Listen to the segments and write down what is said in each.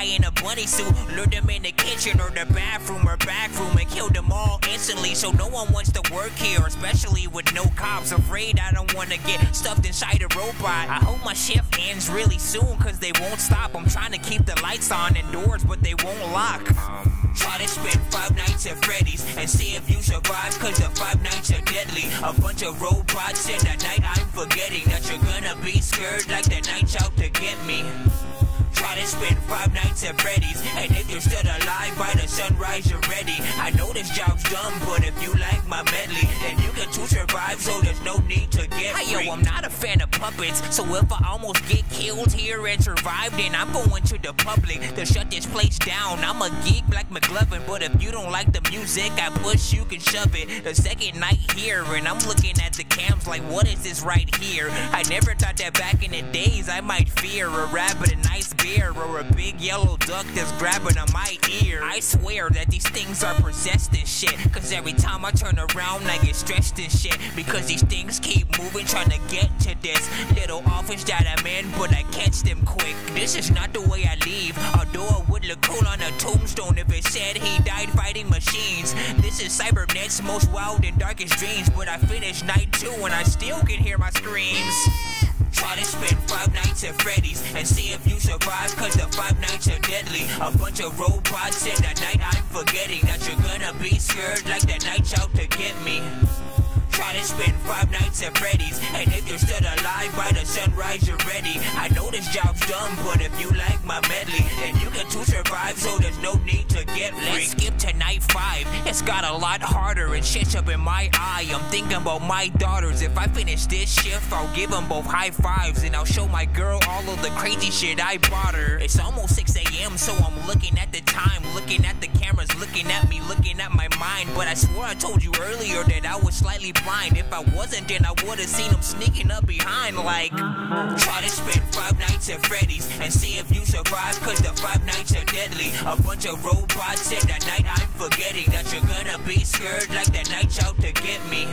guy in a bunny suit, lured them in the kitchen or the bathroom and killed them all instantly. So no one wants to work here, especially with no cops. Afraid I don't want to get stuffed inside a robot. I hope my shift ends really soon, cause they won't stop. I'm trying to keep the lights on indoors, but they won't lock. Try to spend 5 nights at Freddy's and see if you survive, cause the 5 nights are deadly. A bunch of robots in the night, I'm forgetting that you're gonna be scared like the night's out to get me. Try to spend 5 nights at Freddy's, and if you're still alive by the sunrise you're ready. I know this job's dumb, but if you like my medley, then you can too survive, so there's no need to get free. Yo, I'm not a fan of puppets, so if I almost get killed here and survive, then I'm going to the public to shut this place down. I'm a geek like McLovin, but if you don't like the music I push, you can shove it. The second night here, and I'm looking at the cams like, what is this right here? I never thought that back in the days I might fear a rabbit, a nice bear, or a big yellow duck that's grabbing on my ear. I swear that these things are possessed and shit, cause every time I turn around I get stressed and shit, because these things keep moving trying to get to this little office that I'm in, but I catch them quick. This is not the way I leave, although it would look cool on a tombstone if it said he died fighting machines. This is Cybernet's most wild and darkest dreams, but I finished night 2 and I still can hear my screams. Try to spend 5 nights at Freddy's and see if you survive, cause the 5 nights are deadly. A bunch of robots in the night, I'm forgetting that you're gonna be scared like the night's out to get me. Try to spend 5 nights at Freddy's, and if you're still alive by the sunrise you're ready. I know this job's dumb, but if you like my medley, then you can too survive, so there's no need to get freaked. Let's skip to night 5. It's got a lot harder and shit's up in my eye. I'm thinking about my daughters. If I finish this shift, I'll give them both high fives, and I'll show my girl all of the crazy shit I bought her. It's almost 6 a.m, so I'm looking at the time, looking at the cameras, looking at me, looking at my mind. But I swore I told you earlier that I was slightly blind. If I wasn't, then I would've seen them sneaking up behind like. Try to spend 5 nights at Freddy's and see if you survive, cause the 5 nights are deadly. A bunch of robots in the night, I'm forgetting that you're gonna be scared like the night's out to get me.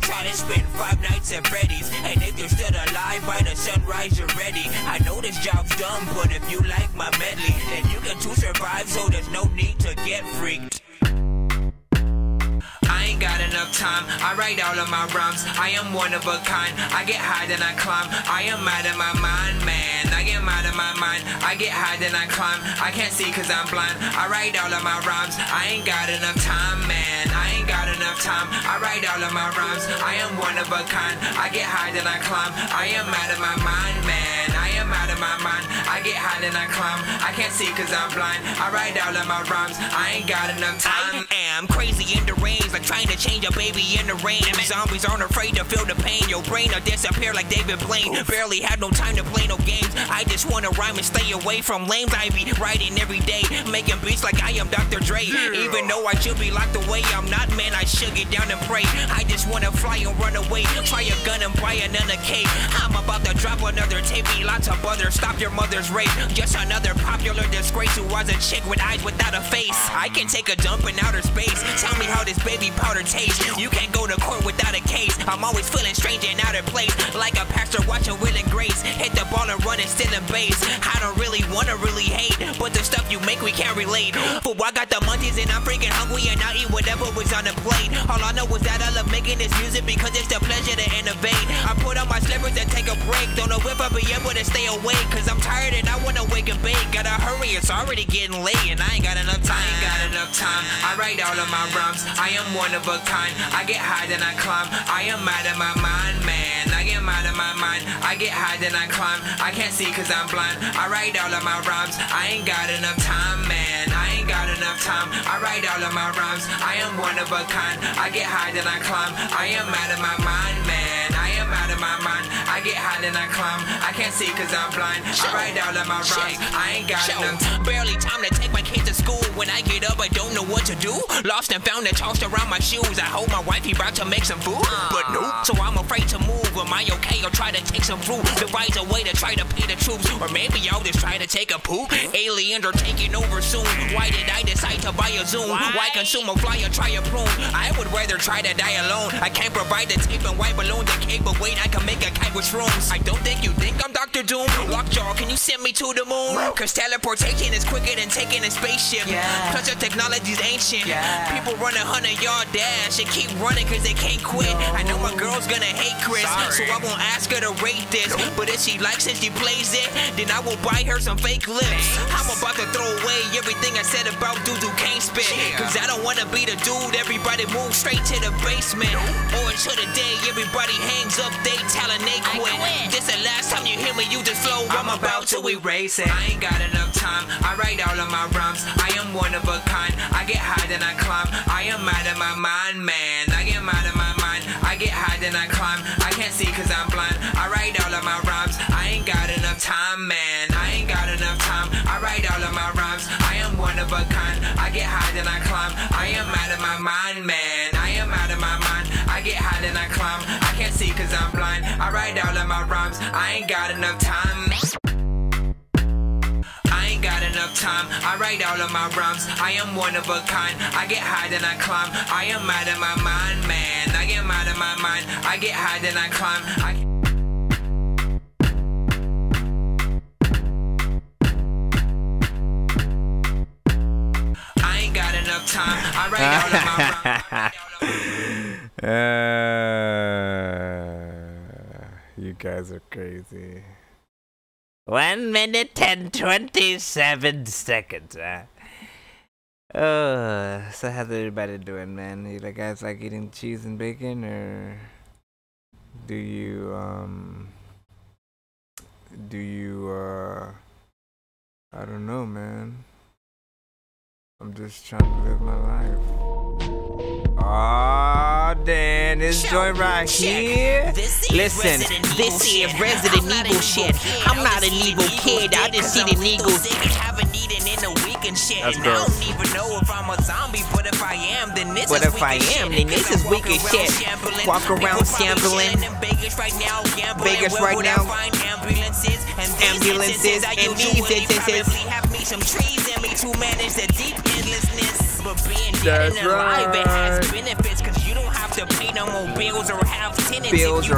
Try to spend 5 nights at Freddy's, and if you're still alive by the sunrise you're ready. I know this job's dumb, but if you like my medley, then you can too survive, so there's no need to get freaked. I ain't got enough time, I write all of my rhymes. I am one of a kind, I get high then I climb. I am out of my mind, man, I get out of my mind. I get high then I climb, I can't see cause I'm blind. I write all of my rhymes, I ain't got enough time, man, I ain't got enough time. I write all of my rhymes, I am one of a kind. I get high then I climb, I am out of my mind, man, I am out of my mind. I get high then I climb, I can't see cause I'm blind. I write all of my rhymes, I ain't got enough time. I am crazy in the range, like trying to change a baby in the rain. Zombies aren't afraid to feel the pain. Your brain will disappear like David Blaine. Barely had no time to play no games. I just wanna rhyme and stay away from lames. I be writing every day, making beats like I am Dr. Dre. Even though I should be locked away, I'm not, man, I should get down and pray. I just wanna fly and run away, try a gun and buy another cake. I'm about to drop another tape, eat lots of butter, stop your mother's rape. Just another popular disgrace who was a chick with eyes without a face. I can take a dump in outer space, tell me how this baby powder tastes. You can't go to court without a case. I'm always feeling strange and out of place, like a pastor watching Will and Grace. Hit the ball and run and still in base. I don't really wanna really hate, but the stuff you make we can't relate. For I got the munchies and I'm freaking hungry and I eat whatever was on the plate. All I know is that I love making this music because it's the pleasure to innovate. I put on my slippers and take a break. Don't know if I'll be able to stay awake, cause I'm tired and I wanna wake and bake. Gotta hurry, it's already getting late and I ain't got enough time. I ain't got enough time. I write all of my rhymes, I am one of a kind. I get high then I climb, I am out of my mind, man, I am out of my mind. I get high then I climb, I can't see cause I'm blind. I write all of my rhymes, I ain't got enough time, man, I ain't got enough time. I write all of my rhymes, I am one of a kind. I get high then I climb, I am out of my mind, man, I am out of my mind. I get high then I climb, I can't see cause I'm blind. I write all of my rhymes, I ain't got enough time. Barely time to take my kids to school. When I get up I don't know what to do. Lost and found and tossed around my shoes. I hope my wife he about to make some food, but nope. So I'm afraid to move. Am I okay? Or try to take some fruit, devise a way to try to pay the troops. Or maybe y'all just try to take a poop. Aliens are taking over soon. Why did I decide to buy a Zoom? Why consume a fly or try a prune? I would rather try to die alone. I can't provide the tape and white balloon, the cake, but wait, I can make a kite with shrooms. I don't think you think I'm Dr. Doom. Lockjaw, can you send me to the moon? Cause teleportation is quicker than taking a spaceship. Cause the technology's ancient. People run 100-yard dash and keep running cause they can't quit. I know my girl's gonna hate Chris, so I won't ask her to rate this. But if she likes it, she plays it, then I will buy her some fake lips. I'm about to throw away everything I said about Dudu can't spit. Cause I don't wanna be the dude, everybody move straight to the basement. Or until the day everybody hangs up, they talent they quit. This the last time you hear me, you just flow, I'm about to erase it. I ain't got enough time, I write all of my rhymes. I am one of a kind, I get high then I climb. I am out of my mind, man, I get out of my mind. I get high then I climb, I can't see cause I'm blind. I write all of my rhymes, I ain't got enough time, man, I ain't got enough time. I write all of my rhymes, I am one of a kind. I get high then I climb, I am out of my mind, man, I am out of my mind. I get high then I climb, I can't see cause I'm blind. I write all of my rhymes, I ain't got enough time. I ain't got enough time, I write all of my rhymes. I am one of a kind, I get high then I climb. I am out of my mind, man, I am out of my mind. I get high then I climb. I ain't got enough time, I write all of my rhymes. You guys are crazy. 1 minute and 27 seconds. Oh, so how's everybody doing, man? You guys like eating cheese and bacon, or do you I don't know, man. I'm just trying to live my life. Aw, Dan, this joint right here. Listen, this is Resident Evil shit. I'm not an evil kid, I just see the Eagles. That's gross. I don't even know if I'm a zombie, but if I am, then this But is if I am, then this is wicked shit. Walk around sampling. Vegas right now, ambulances and these instances. Have me some trees and me to manage the deep endlessness. But being dead and alive, it has benefits, cause you don't have to pay no more bills or have tenants. You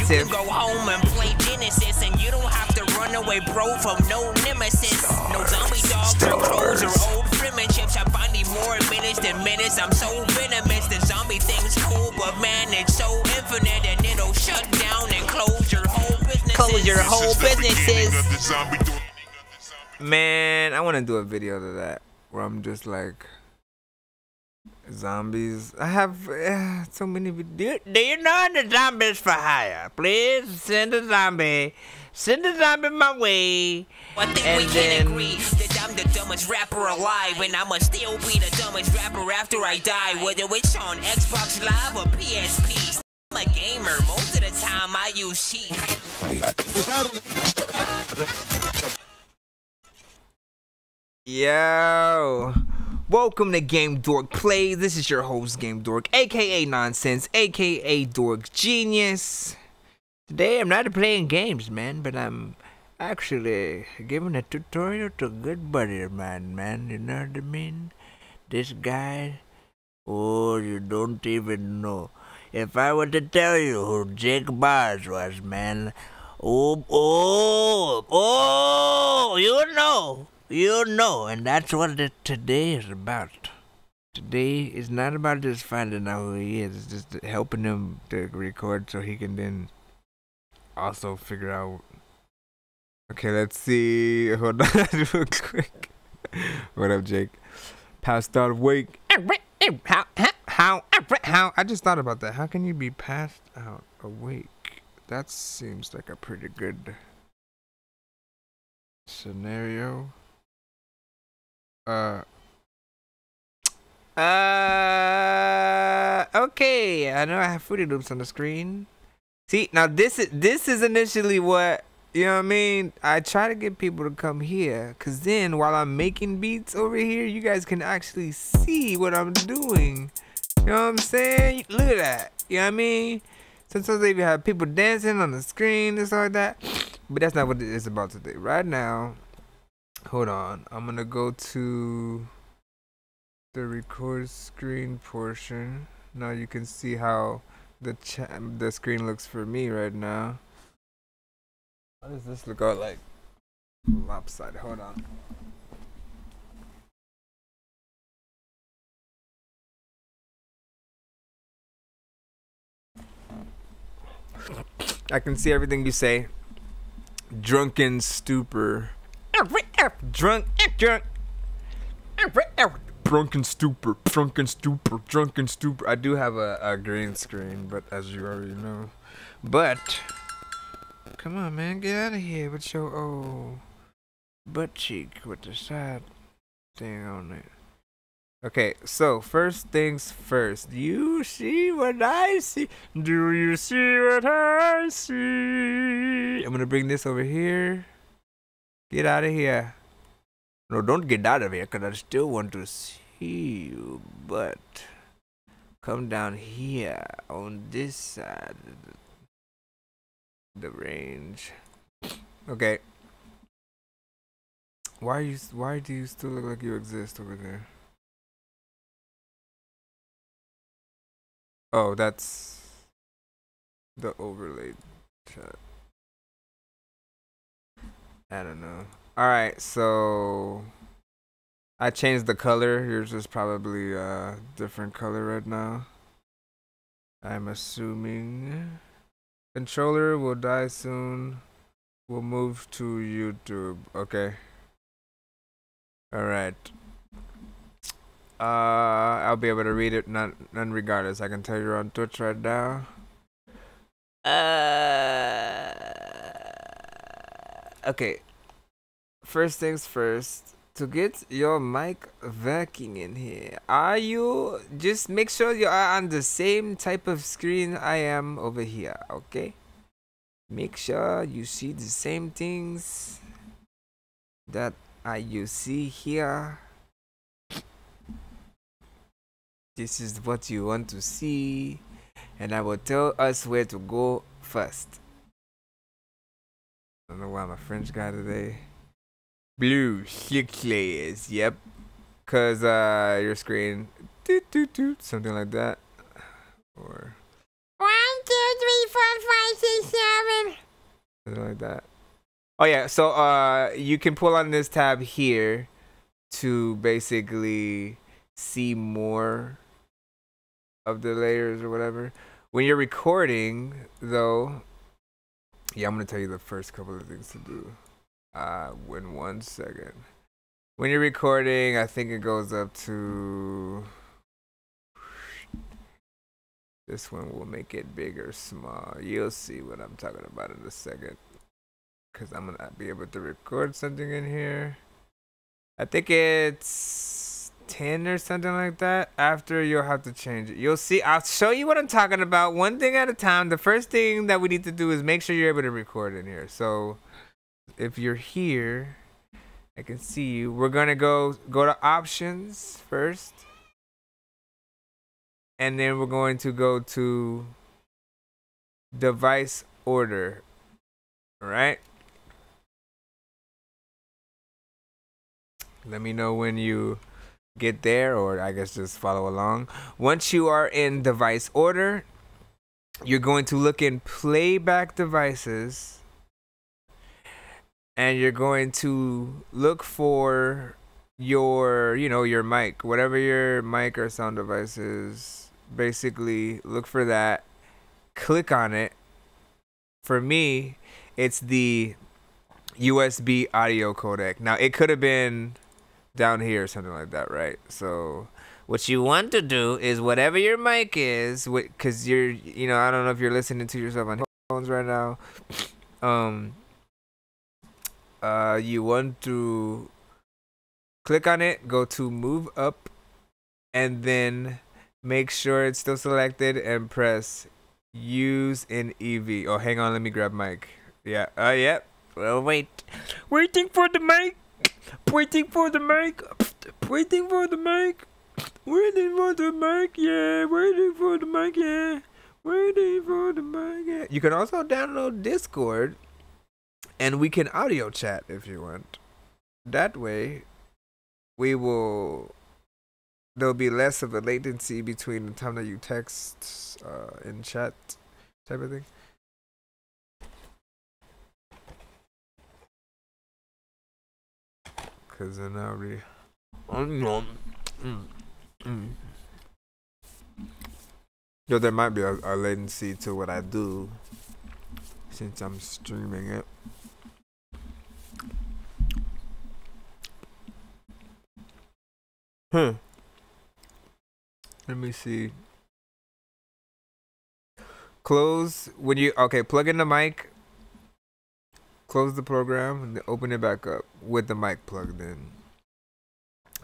can go home and play Genesis, and you don't have to run away, bro, from no nemesis. No zombie dogs or crows or old friendships. I find these more minutes than minutes. I'm so venomous. The zombie thing's cool, but man, it's so infinite, and it'll shut down and close your whole businesses. Close your whole businesses. Man, I want to do a video to that where I'm just like zombies. I have so many videos. Do you know the zombies for hire? Please send a zombie. Send a zombie my way. I think we can agree that I'm the dumbest rapper alive, and I'ma still be the dumbest rapper after I die. Whether it's on Xbox Live or PSP. I'm a gamer. Most of the time I use cheat. Yo, welcome to Game Dork Play. This is your host, Game Dork, aka Nonsense, aka Dork Genius. Today I'm not playing games, man, but I'm actually giving a tutorial to a good buddy of mine, man. You know what I mean? This guy, oh, you don't even know. If I were to tell you who Jake Bars was, man, you know, and that's what today is about. Today is not about just finding out who he is, it's just helping him to record so he can then Also figure out. Okay, let's see. Hold on real quick. What up, Jake? Passed out awake. How? I just thought about that. How can you be passed out awake? That seems like a pretty good scenario. Okay. I know I have Fruity Loops on the screen. See, now this is initially what, you know what I mean? I try to get people to come here, cause then while I'm making beats over here, you guys can actually see what I'm doing. You know what I'm saying? Look at that. You know what I mean? Sometimes they even have people dancing on the screen and stuff like that. But that's not what it's about today. Right now, hold on. I'm gonna go to the record screen portion. Now you can see how the screen looks for me right now. How does this look out like? Lopsided. Hold on. I can see everything you say. Drunken stupor. Drunk. Drunken stupor. Drunken stupor. Drunken stupor. I do have a green screen, but as you already know. But come on, man, get out of here with your butt cheek with the side thing on it. Okay, so first things first. You see what I see? Do you see what I see? I'm gonna bring this over here. Get out of here. No, don't get out of here, because I still want to see you. But come down here on this side of the range. Okay. Why do you still look like you exist over there? Oh, that's the overlay chat. I don't know. Alright, so I changed the color. Yours is probably a different color right now. I'm assuming. Controller will die soon. We'll move to YouTube. Okay. Alright. I'll be able to read it none regardless. I can tell you're on Twitch right now. Okay. First things first. To get your mic working in here, just make sure you are on the same type of screen I am over here, okay? Make sure you see the same things that you see here. This is what you want to see, and I will tell us where to go first. I don't know why I'm a French guy today. Blue, 6 layers, yep. Cause your screen, something like that. Or 1, 2, 3, 4, 5, 6, 7. Something like that. Oh yeah, so you can pull on this tab here to basically see more of the layers or whatever. When you're recording though, yeah, I'm gonna tell you the first couple of things to do. In 1 second. When you're recording, I think it goes up to this one. Will make it big or small. You'll see what I'm talking about in a second, because I'm gonna be able to record something in here. I think it's 10 or something like that. After, you'll have to change it. You'll see. I'll show you what I'm talking about one thing at a time. The first thing that we need to do is make sure you're able to record in here. So if you're here, I can see you. We're gonna go to options first, and then we're going to go to device order. All right. Let me know when you get there, or I guess just follow along. Once you are in device order, you're going to look in playback devices, and you're going to look for your, your mic, whatever your mic or sound device is. Basically, look for that, click on it. For me, it's the USB audio codec. Now, it could have been down here or something like that, right? So what you want to do is whatever your mic is, because you're, I don't know if you're listening to yourself on headphones right now. You want to click on it, go to move up, and then make sure it's still selected and press use in EV. Oh, hang on, let me grab mic. Yeah, yep. Well, waiting for the mic. Waiting for the mic. Waiting for the mic. Waiting for the mic. Yeah, waiting for the mic. Yeah. Waiting for the mic. You can also download Discord, and we can audio chat if you want. That way, there'll be less of a latency between the time that you text in chat type of thing. Cause then I'll be Yo, there might be a latency to what I do since I'm streaming it. Let me see. Close when you plug in the mic. Close the program and then open it back up with the mic plugged in.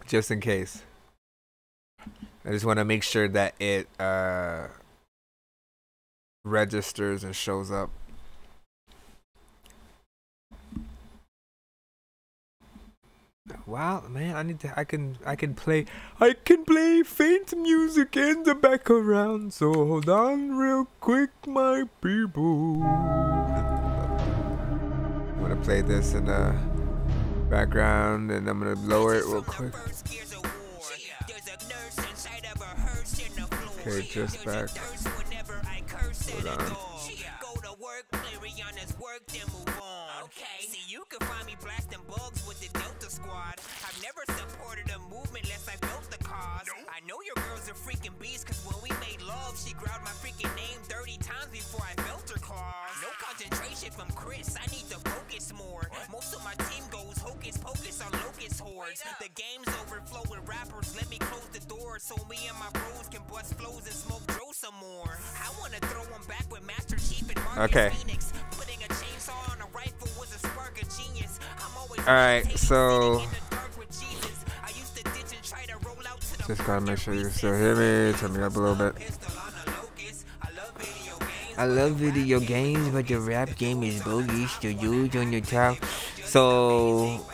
Just in case. I just want to make sure that it registers and shows up. Wow, man, I can play faint music in the background. So hold on real quick, my people. I'm gonna play this in the background and I'm gonna lower it real quick. Okay, just back. Hold on. See, you can find me blasting bugs with the Delta Squad. I've never supported a movement unless I built the cause. I know your girl's a freaking beast, cause when we made love, she growled my freaking name 30 times before I felt her claws. No concentration from Chris, I need to focus more. Most of my team goes hocus pocus on locust hordes. The game's overflow with rappers, let me close the door so me and my bros can bust flows and smoke Dro some more. I wanna throw them back with Master Chief and Marcus Phoenix. Putting a chainsaw on a rifle was a spark of genius. Alright, so just gotta make sure you still hear me. Turn me up a little bit. I love video games, but the rap game is bogus to use on your top. So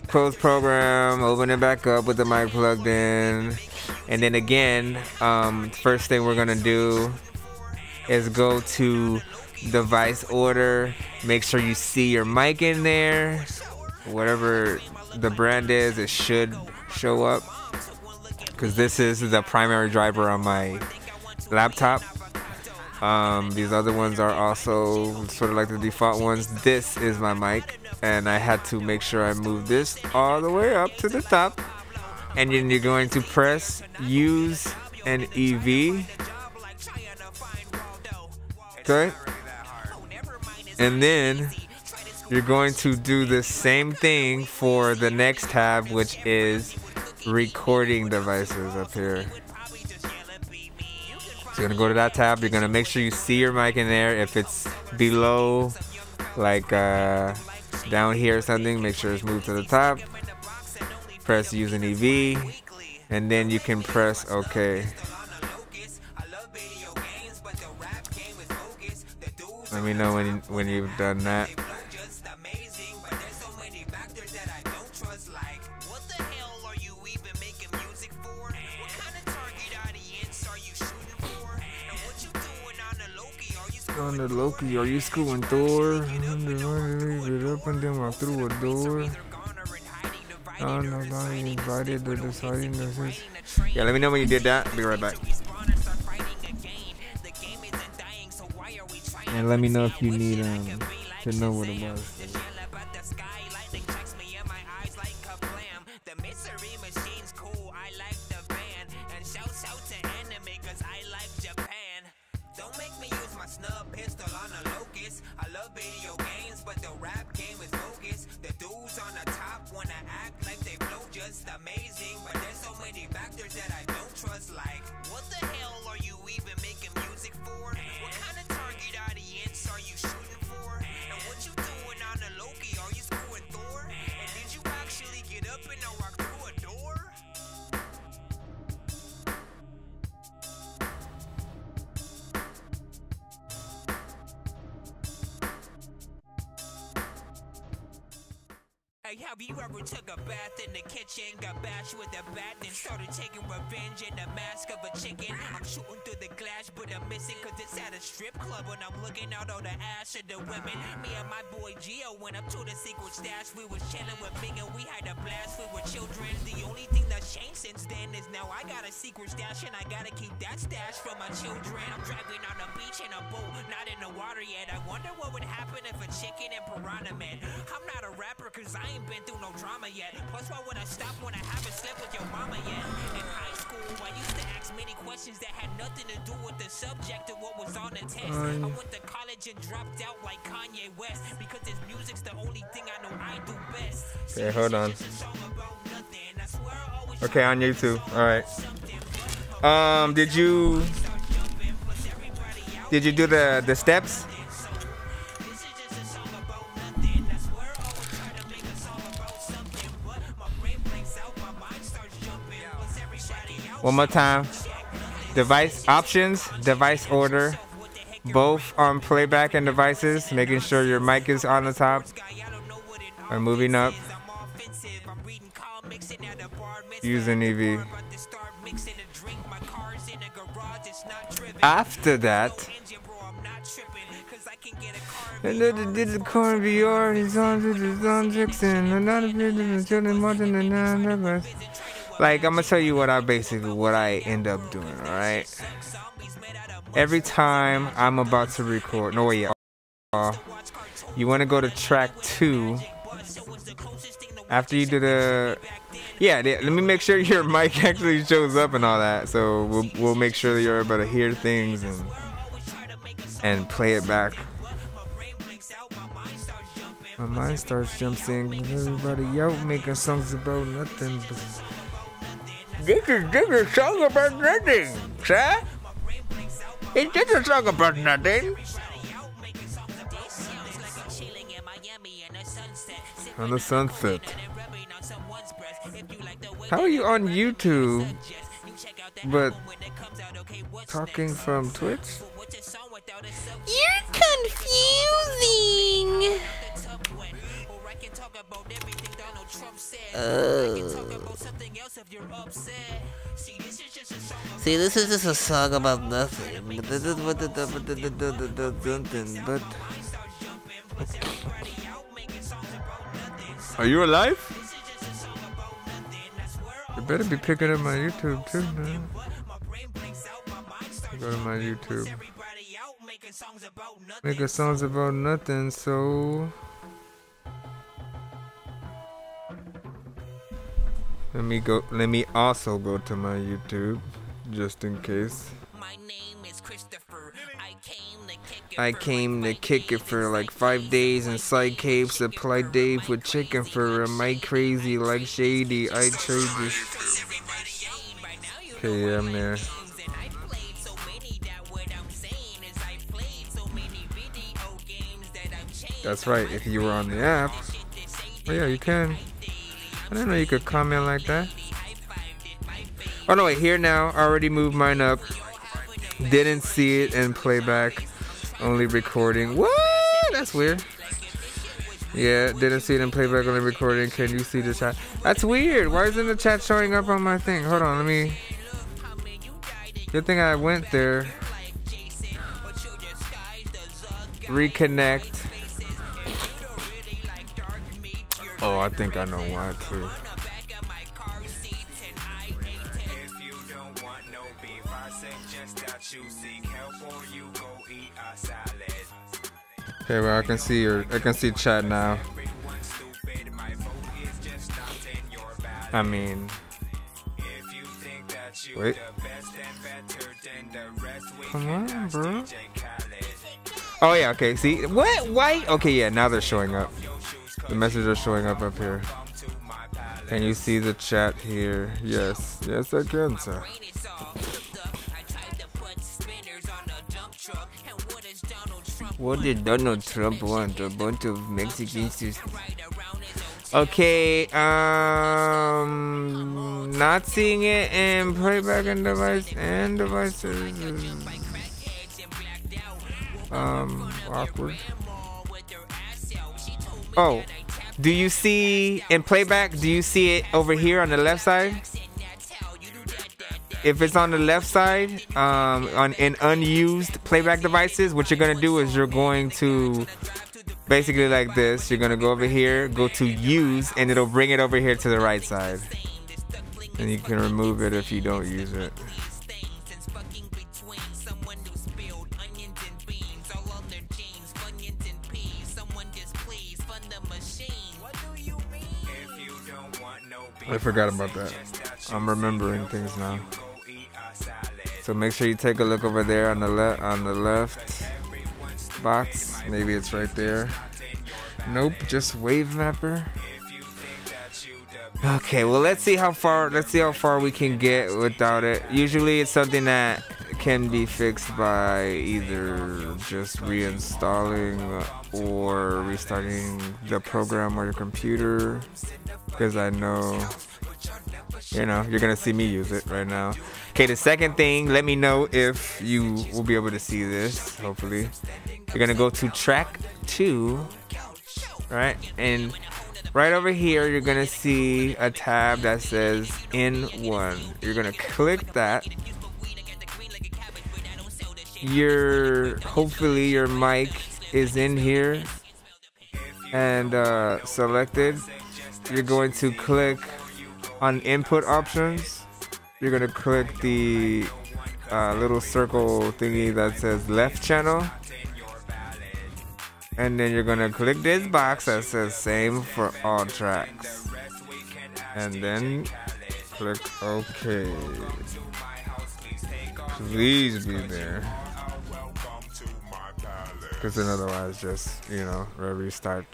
close program, open it back up with the mic plugged in, and then again, first thing we're gonna do is go to device order. Make sure you see your mic in there. Whatever the brand is, it should show up, because this is the primary driver on my laptop. These other ones are also sort of like the default ones. This is my mic, and I had to make sure I move this all the way up to the top, and then you're going to press use an EV. Okay, and then you're going to do the same thing for the next tab, which is recording devices up here. So you're gonna go to that tab. You're gonna make sure you see your mic in there. If it's below, like down here or something, make sure it's moved to the top. Press use an EV, and then you can press OK. Let me know when you've done that. On the Loki, are you schooling Thor? Up and then walk through a door. Oh no, God, you invited to deciding this is. Yeah, let me know when you did that. I'll be right back. And let me know if you need to know what it was. Have you ever took a bath in the kitchen, got bashed with a bat, then started taking revenge in the mask of a chicken? I'm shooting through the glass, but I'm missing, cause it's at a strip club when I'm looking out on the ass of the women. Me and my boy Gio went up to the secret stash. We was chilling with Big and we had a blast. We were children. The only thing that's changed since then is now I got a secret stash and I gotta keep that stash for my children. I'm driving on the beach in a boat, not in the water yet. I wonder what would happen if a chicken and piranha met. I'm not a rapper cause I ain't been through no drama yet. Plus why would I stop when I haven't slept with your mama yet? In high school I used to ask many questions that had nothing to do with the subject of what was on the test. I went to college and dropped out like Kanye West because his music's the only thing I know I do best. Okay, hold on. Okay, on YouTube. All right. Did you do the steps? One more time. Device options, device order, both on playback and devices, making sure your mic is on the top. I'm moving up. Using EV. After that, another did the corn VR, he's on to the objects and another business children more than another. Like, I'm gonna tell you what I end up doing, alright? Every time I'm about to record, no wait, you wanna go to track 2. After you do the, yeah, let me make sure your mic actually shows up and all that. So we'll make sure that you're able to hear things and play it back. My mind starts jumping. Everybody out making songs about nothing. This is a song about nothing, sir. It's just a song about nothing. On the sunset. How are you on YouTube, but talking from Twitch? You're confusing. See, this is just a song about nothing. But this is what the but. Are you alive? You better be picking up my YouTube too, man. Go to my YouTube. Making songs about nothing, so let me also go to my YouTube, just in case. I came to kick it for like 5 days inside cave, supply Dave with chicken for am I crazy like shady, I trade this. Okay, yeah, I'm there. That's right, if you were on the app. Oh yeah, you can. I didn't know you could comment like that. Oh no, wait, here now, already moved mine up. Didn't see it in playback. Only recording. What? That's weird. Yeah, didn't see it in playback, only recording. Can you see the chat? That's weird. Why isn't the chat showing up on my thing? Hold on, let me. Good thing I went there. Reconnect. Oh, I think I know why too. Okay, well I can see chat now. I mean, wait. Come on, bro. Oh yeah, okay. See what? Why? Okay, yeah. Now they're showing up. The messages are showing up here. Can you see the chat here? Yes, yes, I can, sir. What did Donald Trump want? A bunch of Mexicans to... Okay, not seeing it in playback and devices is awkward. Oh, Do you see in playback? Do you see it over here on the left side? If it's on the left side, in unused playback devices, what you're gonna do is you're going to basically like this. You're gonna go over here, go to use, and it'll bring it over here to the right side. And you can remove it if you don't use it. I forgot about that. I'm remembering things now. So make sure you take a look over there on the left box. Maybe it's right there. Nope, just wave mapper. Okay, well let's see how far we can get without it. Usually it's something that can be fixed by either just reinstalling or restarting the program or your computer, because I know, you know, you're gonna see me use it right now. Okay, the second thing, let me know if you will be able to see this, hopefully. You're gonna go to track 2, right? And right over here, you're gonna see a tab that says N1. You're gonna click that. Hopefully your mic is in here and selected. You're going to click on input options. You're gonna click the little circle thingy that says left channel, and then you're gonna click this box that says same for all tracks, and then click OK. Please be there, because then otherwise just, you know, restart.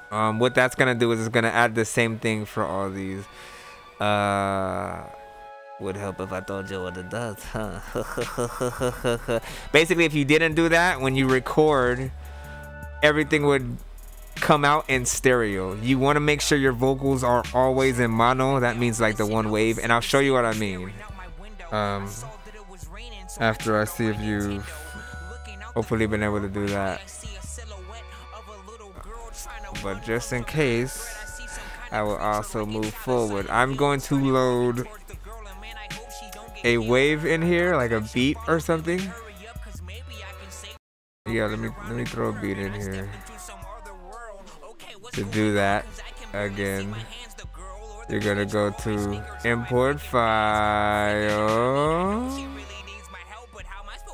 What that's gonna do is it's gonna add the same thing for all these. Would help if I told you what it does, huh? Basically, if you didn't do that, when you record, everything would come out in stereo. You want to make sure your vocals are always in mono. That means like the one wave, and I'll show you what I mean after I see if you've hopefully been able to do that. But just in case, I will also move forward. I'm going to load a wave in here, like a beat or something. Yeah, let me throw a beat in here. To do that, again, you're gonna go to import file.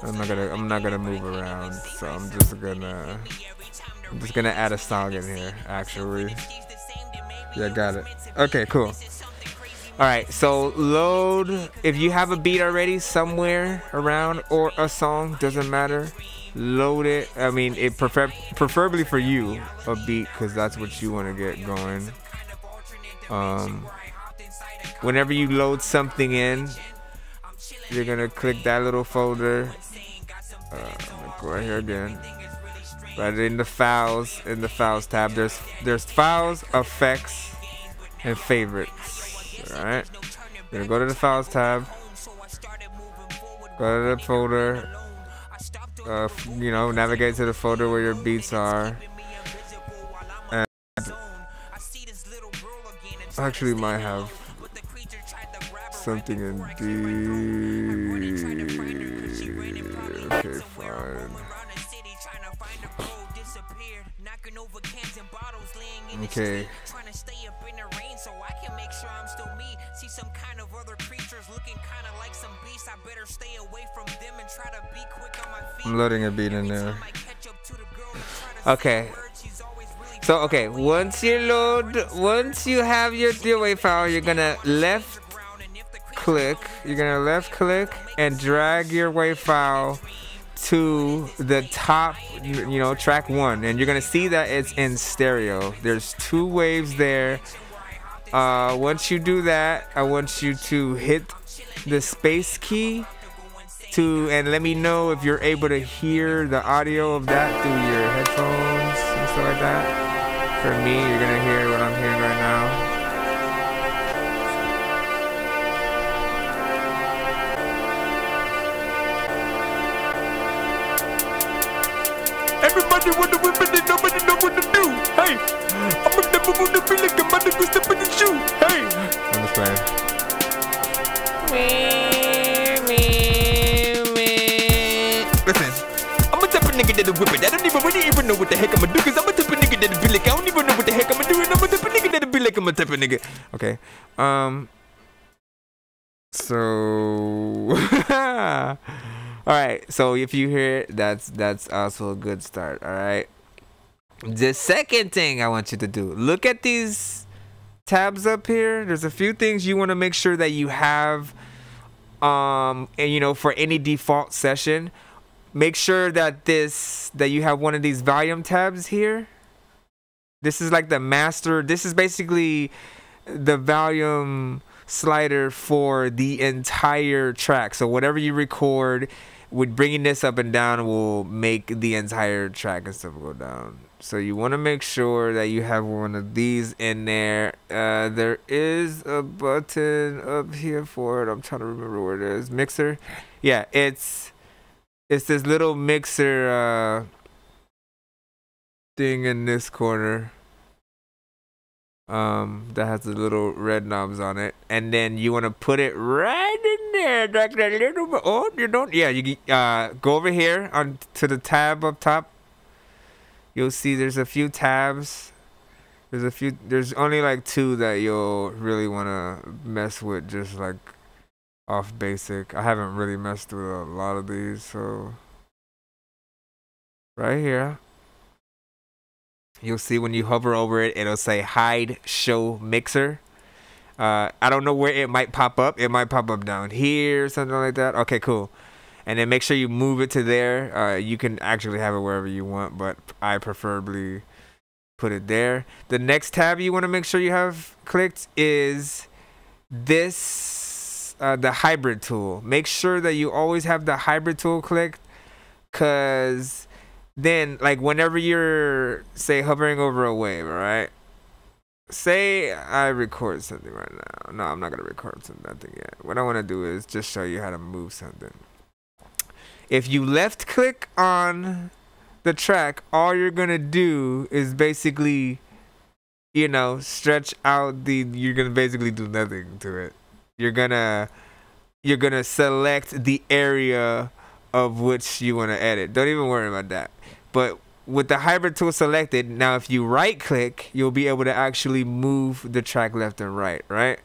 I'm not gonna move around, so I'm just gonna add a song in here, actually. Yeah, got it. Okay, cool. Alright, so load, if you have a beat already somewhere around, or a song, doesn't matter, load it. I mean, it preferably for you, a beat, because that's what you want to get going. Whenever you load something in, you're gonna click that little folder. Go right here again. Right in the files tab, there's files, effects, and favorites. Alright, you're gonna go to the files tab, go to the folder, you know, navigate to the folder where your beats are. And actually might have something in D. Okay, fine. Okay. I'm loading a beat in there. Okay. So okay, once you have your wave file, you're gonna left click and drag your wave file to the top, you know, track 1, and you're gonna see that it's in stereo. There's 2 waves there. Once you do that, I want you to hit the space key and let me know if you're able to hear the audio of that through your headphones and stuff like that. For me, you're gonna hear what I'm hearing right now. Everybody wanna whip it and nobody know what to do. Hey, I'm a never wanna be like a mother go step in the shoe. Hey, I'm just playing. Listen, I'm a type of nigga that'll whip it. I don't even know what the heck I'ma do. Cause I'm a type of nigga that'll be like, I don't even know what the heck I'ma do. And I'm a type of nigga that'll be like, I'm a type of nigga. Okay. So alright, so if you hear it, that's also a good start. Alright. The second thing I want you to do, look at these tabs up here. There's a few things you want to make sure that you have, and you know, for any default session. Make sure that you have one of these volume tabs here. This is like the master. This is basically the volume slider for the entire track. So whatever you record, with bringing this up and down will make the entire track and stuff go down. So you want to make sure that you have one of these in there. There is a button up here for it. I'm trying to remember where it is. Mixer. Yeah, it's this little mixer thing in this corner. That has the little red knobs on it, and then you want to put it right in there, like that little. Oh, you don't. Yeah, you go over here on to the tab up top. You'll see there's a few tabs. There's only like 2 that you'll really want to mess with, just like off basic. I haven't really messed with a lot of these, so right here. You'll see when you hover over it, it'll say hide show mixer. I don't know where it might pop up. It might pop up down here, something like that. Okay, cool. And then make sure you move it to there. You can actually have it wherever you want, but I preferably put it there. The next tab you want to make sure you have clicked is this, the hybrid tool. Make sure that you always have the hybrid tool clicked, because then, like, whenever you're, say, hovering over a wave, right? Say I record something right now. No, I'm not going to record nothing yet. What I want to do is just show you how to move something. If you left click on the track, all you're going to do is basically, you know, stretch out you're going to basically do nothing to it. You're going to select the area of which you want to edit. Don't even worry about that. But with the hybrid tool selected, now if you right click, you'll be able to actually move the track left and right, right?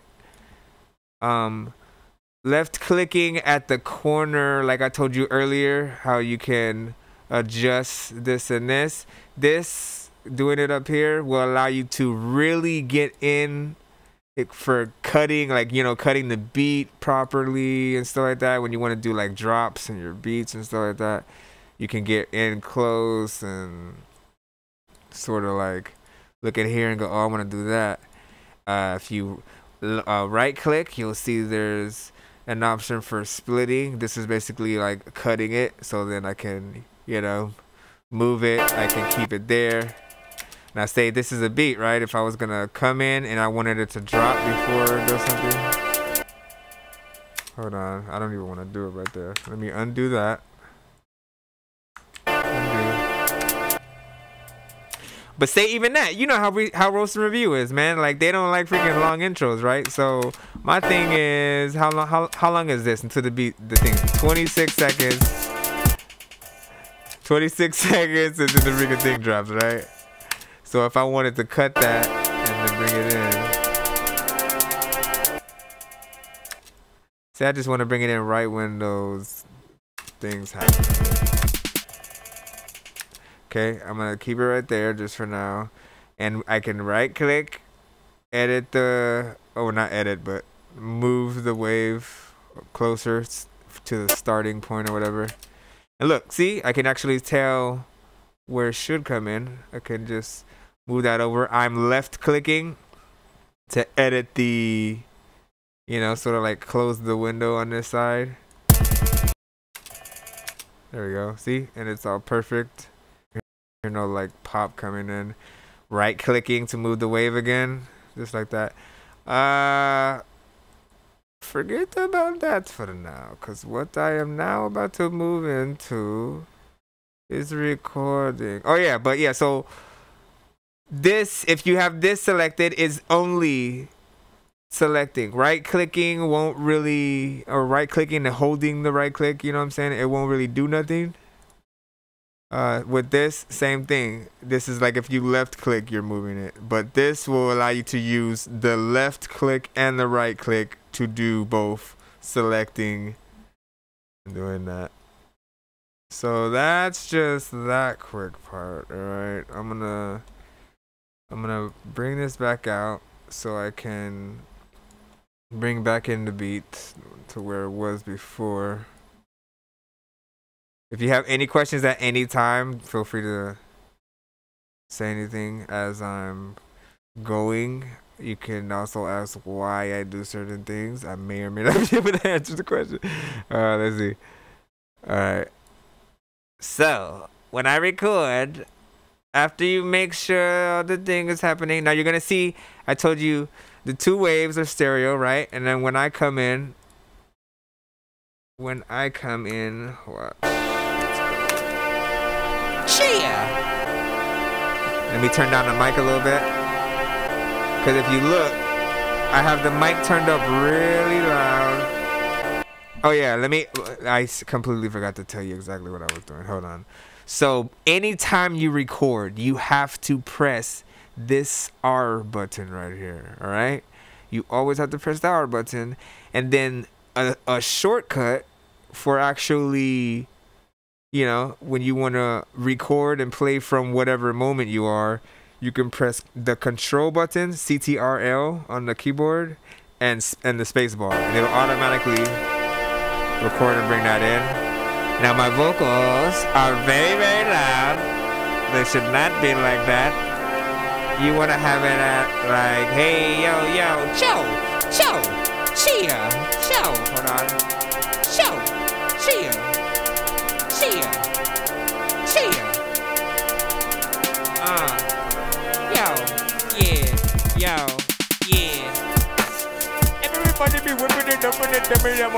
Left clicking at the corner, like I told you earlier, how you can adjust this and this. This, doing it up here, will allow you to really get in for cutting, like, you know, cutting the beat properly and stuff like that. When you want to do like drops in your beats and stuff like that, you can get in close and sort of like look at here and go, oh, I want to do that. If you right click, you'll see there's an option for splitting. This is basically like cutting it, so then I can, you know, move it. I can keep it there. Now say this is a beat, right? If I was gonna come in and I wanted it to drop before it does something. Hold on, I don't even want to do it right there. Let me undo that. Undo. But say even that, you know how roast and review is, man. Like, they don't like freaking long intros, right? So my thing is, how long is this until the thing? 26 seconds. 26 seconds until the freaking thing drops, right? So if I wanted to cut that and then bring it in. See, I just want to bring it in right when those things happen. Okay, I'm going to keep it right there just for now. And I can right click, edit not edit, but move the wave closer to the starting point or whatever. And look, see, I can actually tell where it should come in. I can just move that over. I'm left clicking to edit the, you know, sort of like close the window on this side. There we go. See? And it's all perfect. You know, like pop coming in. Right clicking to move the wave again. Just like that. Forget about that for now. Because what I am now about to move into It's recording. Oh yeah, but yeah, so this, if you have this selected, is only selecting. Right clicking won't really, or right clicking and holding the right click, you know what I'm saying? It won't really do nothing. With this, same thing. This is like if you left click, you're moving it. But this will allow you to use the left click and the right click to do both selecting and doing that. So that's just that quick part. Alright. I'm gonna bring this back out so I can bring back in the beat to where it was before. If you have any questions at any time, feel free to say anything as I'm going. You can also ask why I do certain things. I may or may not be able to answer the question. Let's see. Alright. So, when I record, after you make sure the thing is happening, now you're going to see, I told you, the 2 waves are stereo, right? And then when I come in, what? Let me turn down the mic a little bit. Because if you look, I have the mic turned up really loud. Oh yeah, I completely forgot to tell you exactly what I was doing. Hold on. So anytime you record, you have to press this R button right here. All right? You always have to press the R button. And then a shortcut for actually, you know, when you want to record and play from whatever moment you are, you can press the control button, CTRL on the keyboard, and the space bar, and it'll automatically record and bring that in. Now my vocals are very, very loud. They should not be like that. You want to have it at like, hey, yo, yo, chow, chow, chia, chow. Hold on. Chow, chia, chia, chia. Yo, yeah, everybody be whipping it up and it yeah,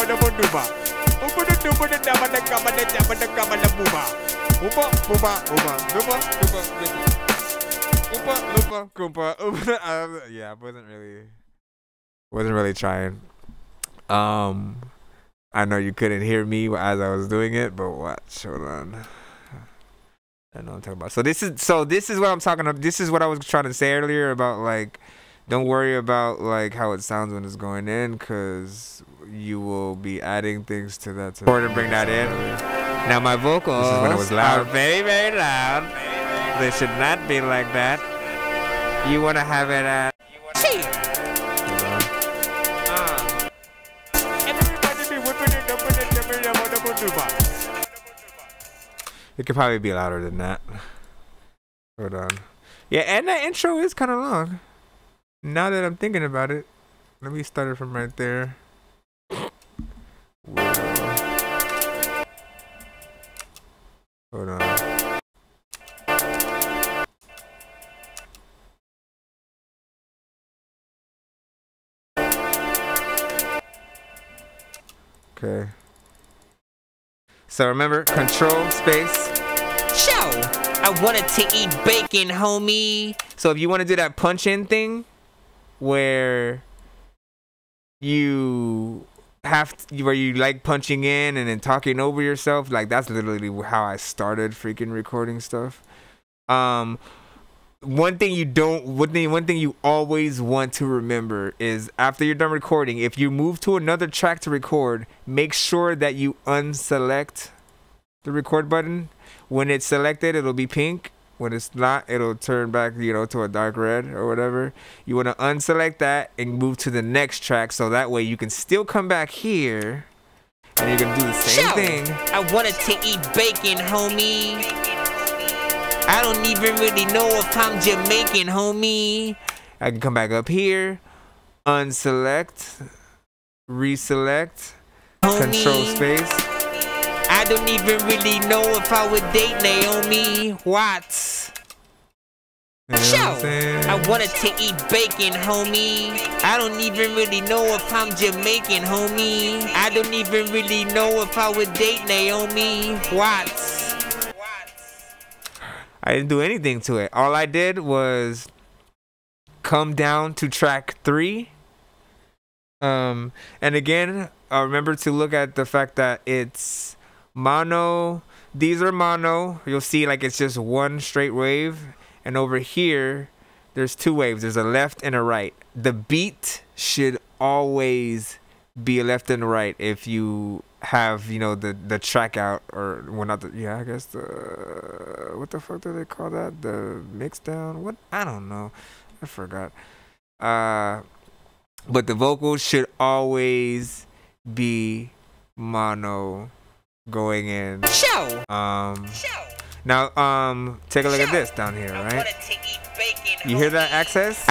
wasn't really trying. I know you couldn't hear me as I was doing it, but watch, hold on. I know what I'm talking about. So this is what I'm talking about. This is what I was trying to say earlier about, like, don't worry about like how it sounds when it's going in, because you will be adding things to that to bring that in. Now my vocals are very, very loud. They should not be like that. You want to have it at everybody be whipping it up and it could probably be louder than that. Hold on. Yeah, and that intro is kind of long. Now that I'm thinking about it, let me start it from right there. Hold on. Okay. So remember, control space. Show. I wanted to eat bacon, homie. So if you want to do that punch in thing, where you like punching in and then talking over yourself, like that's literally how I started freaking recording stuff. One thing you always want to remember is after you're done recording, if you move to another track to record, make sure that you unselect the record button. When it's selected, it'll be pink. When it's not, it'll turn back, you know, to a dark red or whatever. You want to unselect that and move to the next track, so that way you can still come back here and you can do the same thing. I wanted to eat bacon, homie. I don't even really know if I'm Jamaican, homie. I can come back up here, unselect, reselect, homie. Control space. I don't even really know if I would date Naomi Watts. I wanted to eat bacon, homie. I don't even really know if I'm Jamaican, homie. I don't even really know if I would date Naomi Watts. I didn't do anything to it. All I did was come down to track 3. And again, remember to look at the fact that it's mono. These are mono. You'll see like it's just one straight wave. And over here, there's 2 waves. There's a left and a right. The beat should always be a left and right if you have, you know, the track out, or well, not the, yeah, I guess the, what the fuck do they call that? The mix down? What? I don't know. I forgot. But the vocals should always be mono going in. Show. Now, take a look at this down here, right? You hear that access?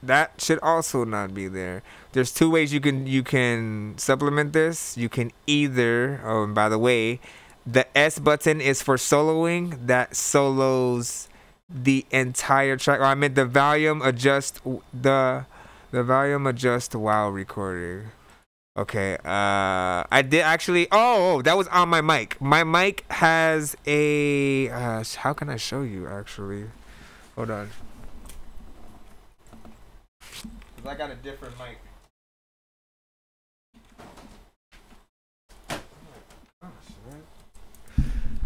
That should also not be there. There's 2 ways you can supplement this. You can either, oh, and by the way, the S button is for soloing. That solos the entire track. Or I meant the volume adjust, the volume adjust while recording. Okay, I did actually, oh, that was on my mic. My mic has a, how can I show you actually? Hold on. I got a different mic.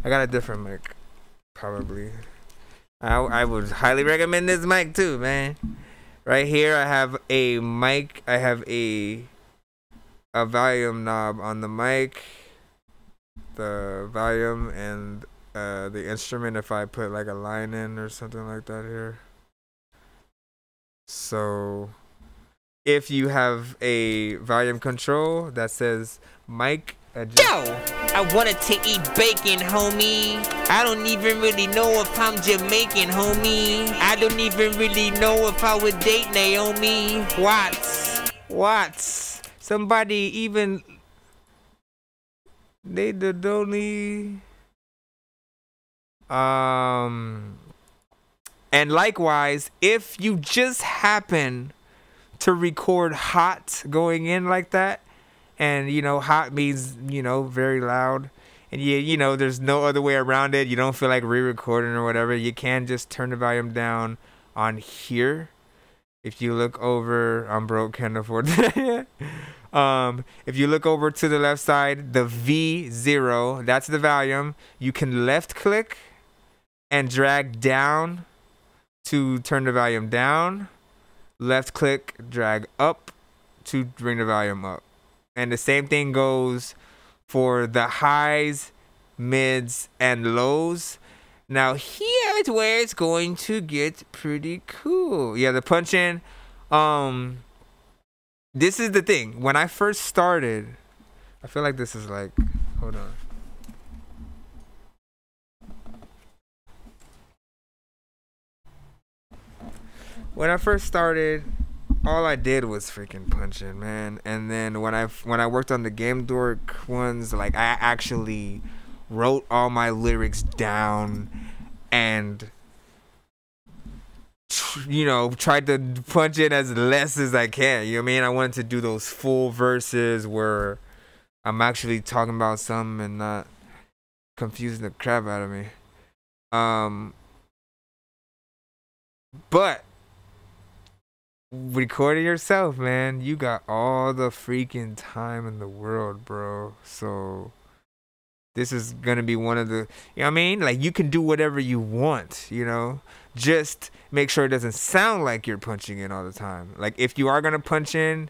I got a different mic, probably. I would highly recommend this mic too, man. Right here, I have a mic. I have a volume knob on the mic, the volume, and the instrument. If I put like a line in or something like that here. So, if you have a volume control that says mic adjust. Yo, I wanted to eat bacon, homie. I don't even really know if I'm Jamaican, homie. I don't even really know if I would date Naomi Watts. Somebody even they don't need. And likewise, if you just happen to record hot going in like that, and you know, hot means, you know, very loud, and you know, there's no other way around it. You don't feel like re-recording or whatever. You can just turn the volume down on here. If you look over, I'm broke, can't afford that. If you look over to the left side, the V0, that's the volume. You can left click and drag down to turn the volume down. Left click, drag up to bring the volume up. And the same thing goes for the highs, mids, and lows. Now here's where it's going to get pretty cool. Yeah, the punch in. This is the thing. When I first started, I feel like this is like, hold on. When I first started, all I did was freaking punch in, man. And then when I worked on the Game Dork ones, like I actually wrote all my lyrics down and, you know, tried to punch in as less as I can. You know what I mean? I wanted to do those full verses where I'm actually talking about something and not confusing the crap out of me. But recording yourself, man, you got all the freaking time in the world, bro. So this is gonna be one of the, you know what I mean? Like, you can do whatever you want, you know? Just make sure it doesn't sound like you're punching in all the time. Like, if you are gonna punch in,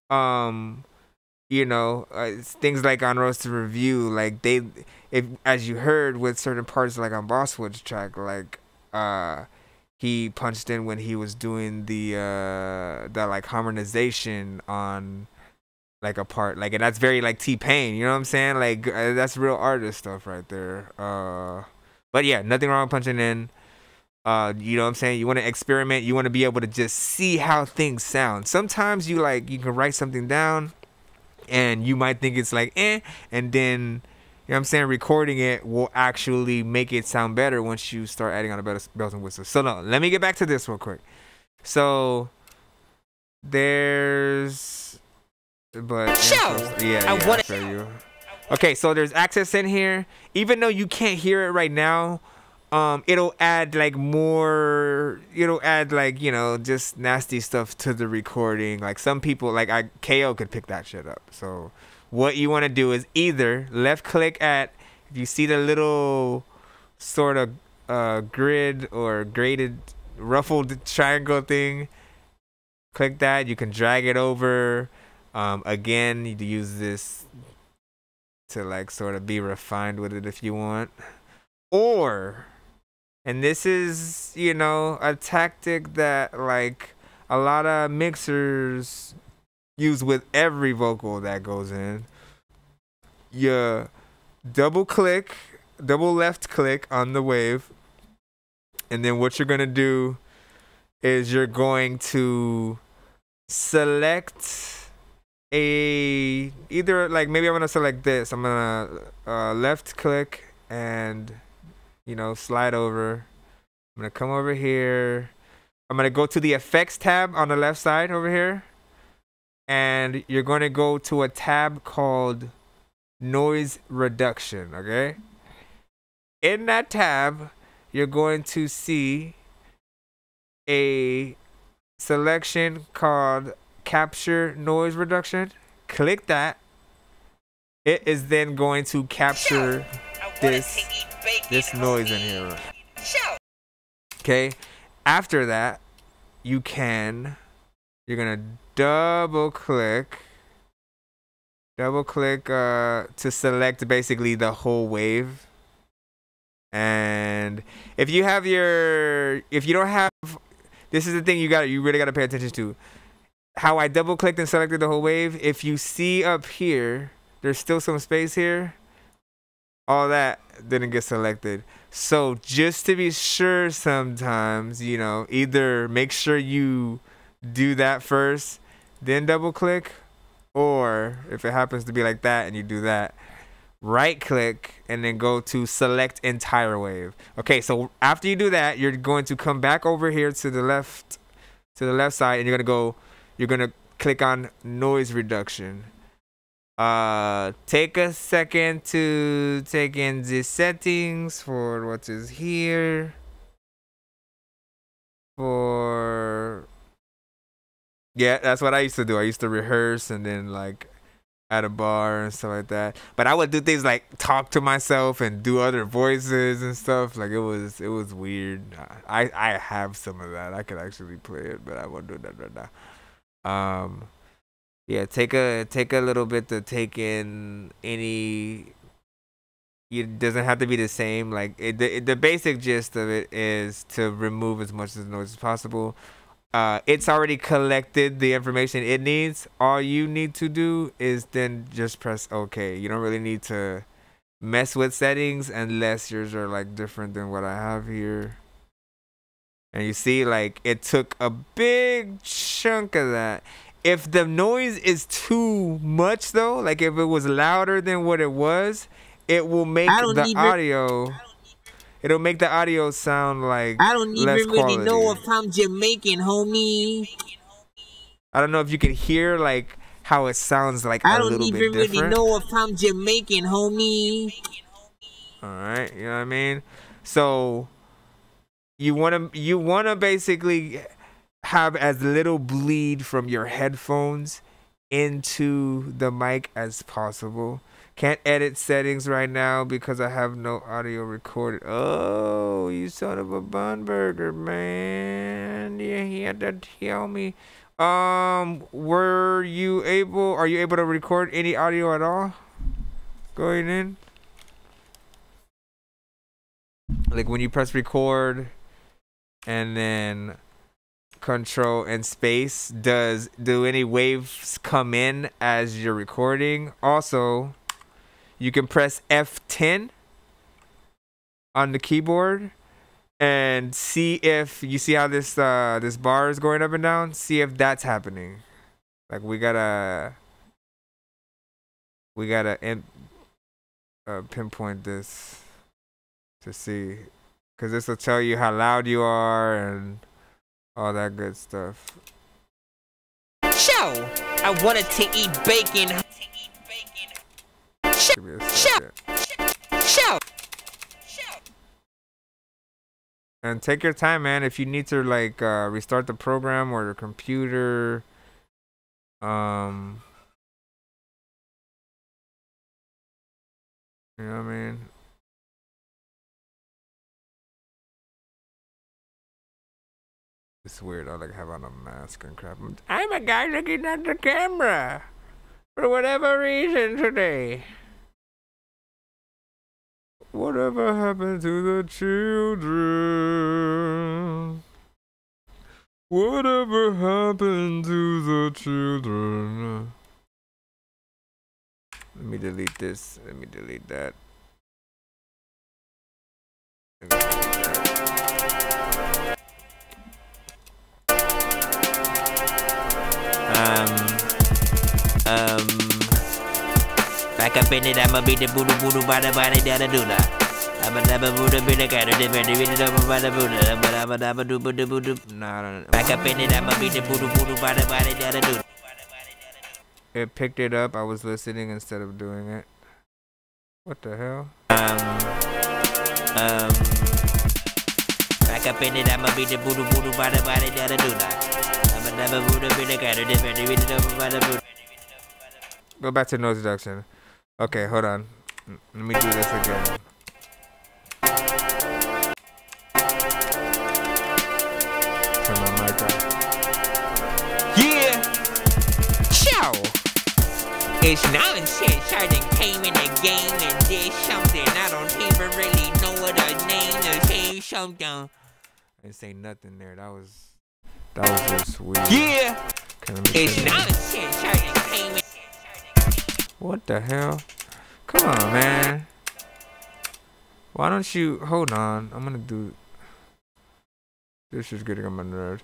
you know, things like on Roast to Review, like if as you heard with certain parts, like on Bosswood's track, like he punched in when he was doing the like harmonization on like a part, like, and that's very like T-Pain, you know what I'm saying? Like that's real artist stuff right there. But yeah, nothing wrong with punching in. You know what I'm saying? You want to experiment. You want to be able to just see how things sound. Sometimes you can write something down, and you might think it's like and then, you know what I'm saying, recording it will actually make it sound better once you start adding on a better bells and whistles. So no, let me get back to this real quick. So there's, but yeah, I show you. Okay, so there's access in here. Even though you can't hear it right now, it'll add like more, it'll add like, just nasty stuff to the recording. Like some people, like KO could pick that shit up. So what you want to do is either left click at, if you see the little sort of grid or graded ruffled triangle thing, click that. You can drag it over. Again, you use this to like sort of be refined with it if you want. Or, and this is, a tactic that like a lot of mixers use with every vocal that goes in. You double left click on the wave. And then what you're going to do is you're going to select either like, maybe I'm going to select this. I'm going to left click and slide over. I'm going to come over here. I'm going to go to the effects tab on the left side over here. And you're going to go to a tab called noise reduction, okay? In that tab, you're going to see a selection called capture noise reduction. Click that. It is then going to capture this noise in here. Okay. After that, you're gonna double click to select basically the whole wave. And if you don't have, this is the thing you really gotta pay attention to. How I double clicked and selected the whole wave. If you see up here, there's still some space here. All that didn't get selected. So just to be sure, sometimes, either make sure you do that first, then double click, or if it happens to be like that and you do that, right click and then go to select entire wave. Okay, so after you do that, you're going to come back over here to the left side, and you're gonna click on noise reduction. Take a second to take in the settings for what is here. Yeah, that's what I used to do. I used to rehearse and then like at a bar and stuff like that. But I would do things like talk to myself and do other voices and stuff. Like it was weird. I have some of that. I could actually play it, but I won't do that right now. Yeah, take a little bit to take in any. It doesn't have to be the same. Like the basic gist of it is to remove as much of the noise as possible. It's already collected the information it needs. All you need to do is then just press OK. You don't really need to mess with settings unless yours are like different than what I have here. And you see, like, it took a big chunk of that. If the noise is too much, though, like if it was louder than what it was, it will make the audio. It'll make the audio sound like I don't even less really quality. know if I'm Jamaican, homie. I don't know if you can hear like how it sounds like I a don't little even bit really different. know if I'm Jamaican, homie. All right, you know what I mean? So you wanna basically have as little bleed from your headphones into the mic as possible. Can't edit settings right now because I have no audio recorded. Oh, you son of a bun burger, man. Yeah, he had to tell me. Are you able to record any audio at all going in? Like when you press record and then control and space, do any waves come in as you're recording? Also, you can press F10 on the keyboard and see if you see how this this bar is going up and down. See if that's happening. Like we gotta pinpoint this to see, because this will tell you how loud you are and all that good stuff. Show, I wanted to eat bacon. Give me a second. Show. And take your time, man. If you need to like restart the program or the computer, you know what I mean? It's weird. I like have on a mask and crap. I'm a guy looking at the camera for whatever reason today. Whatever happened to the children? Whatever happened to the children? Let me delete this. Let me delete that. Back up in it, I'ma be the voodoo voodoo bada bada da do da. I'ma never voodoo be the guy that did it bada voodoo, but I'ma never do voodoo. Nah. Back up in it, I'ma be the voodoo voodoo bada bada da do. It picked it up. I was listening instead of doing it. What the hell? Back up in it, I'ma be the voodoo voodoo bada bada da do da. I'ma never voodoo be the guy that did it bada voodoo. Go back to noise reduction. Okay, hold on. Let me do this again. Turn my mic on. Yeah! Ciao! It's nonsense. I done came in the game and did something. I don't even really know what her name is. Say something. I didn't say nothing there. That was just weird. Yeah! Okay, It's nonsense. I done came in. What the hell? Come on, man. Why don't you hold on? I'm gonna do this is getting on my nerves.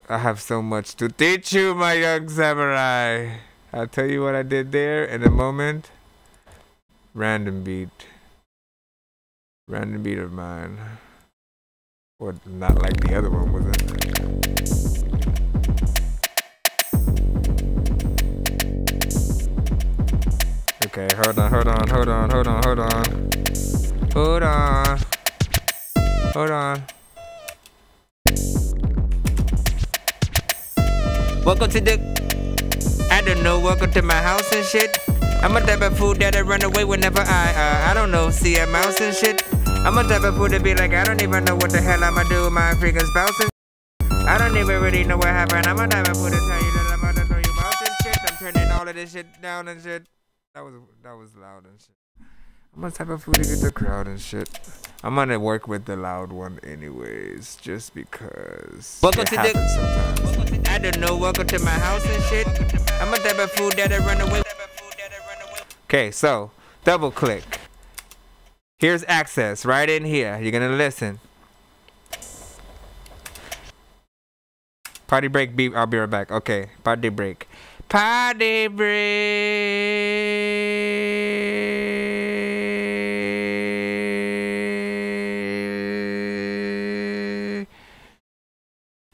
I have so much to teach you, my young samurai. I'll tell you what I did there in a moment. Random beat. Random beat of mine. Or not like the other one, was it? Okay, hold on. Welcome to the, I don't know, welcome to my house and shit. I'm a type of fool that'll run away whenever I don't know, see a mouse and shit. I'm a type of fool to be like, I don't even know what the hell I'ma do with my freaking spouse and I don't even really know what happened. I'm a type of fool to tell you that I'm gonna throw you out and shit. I'm turning all of this shit down and shit. That was loud and shit. I'm the type of fool to get the crowd and shit. I'm gonna work with the loud one anyways, just because. Welcome it to happens sometimes. I don't know, welcome to my house and shit. I'm a type of fool that'll run away. Okay, so double click. Here's access right in here. You're gonna listen. Party break beep. I'll be right back. Okay, party break. Party break.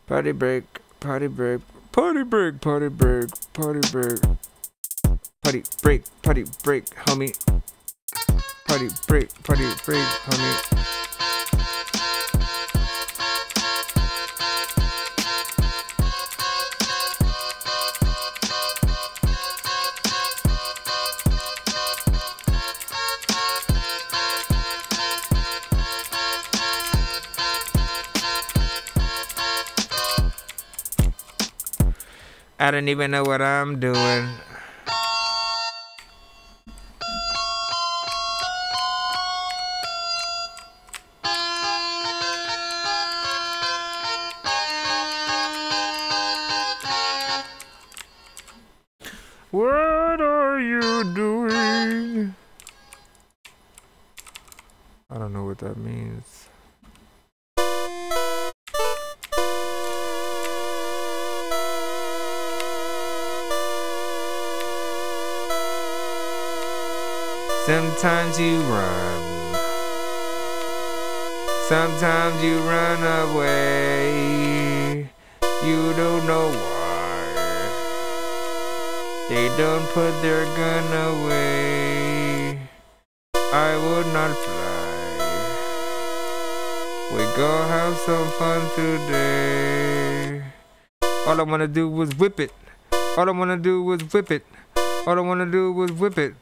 Party break. Party break. Party break. Party break. Party break. Party break. Party break, homie. Party break. Party break, homie. I don't even know what I'm doing. What are you doing? I don't know what that means. Sometimes you run. Sometimes you run away. You don't know why. They don't put their gun away. I would not fly. We gon' have some fun today. All I wanna do was whip it. All I wanna do was whip it. All I wanna do was whip it.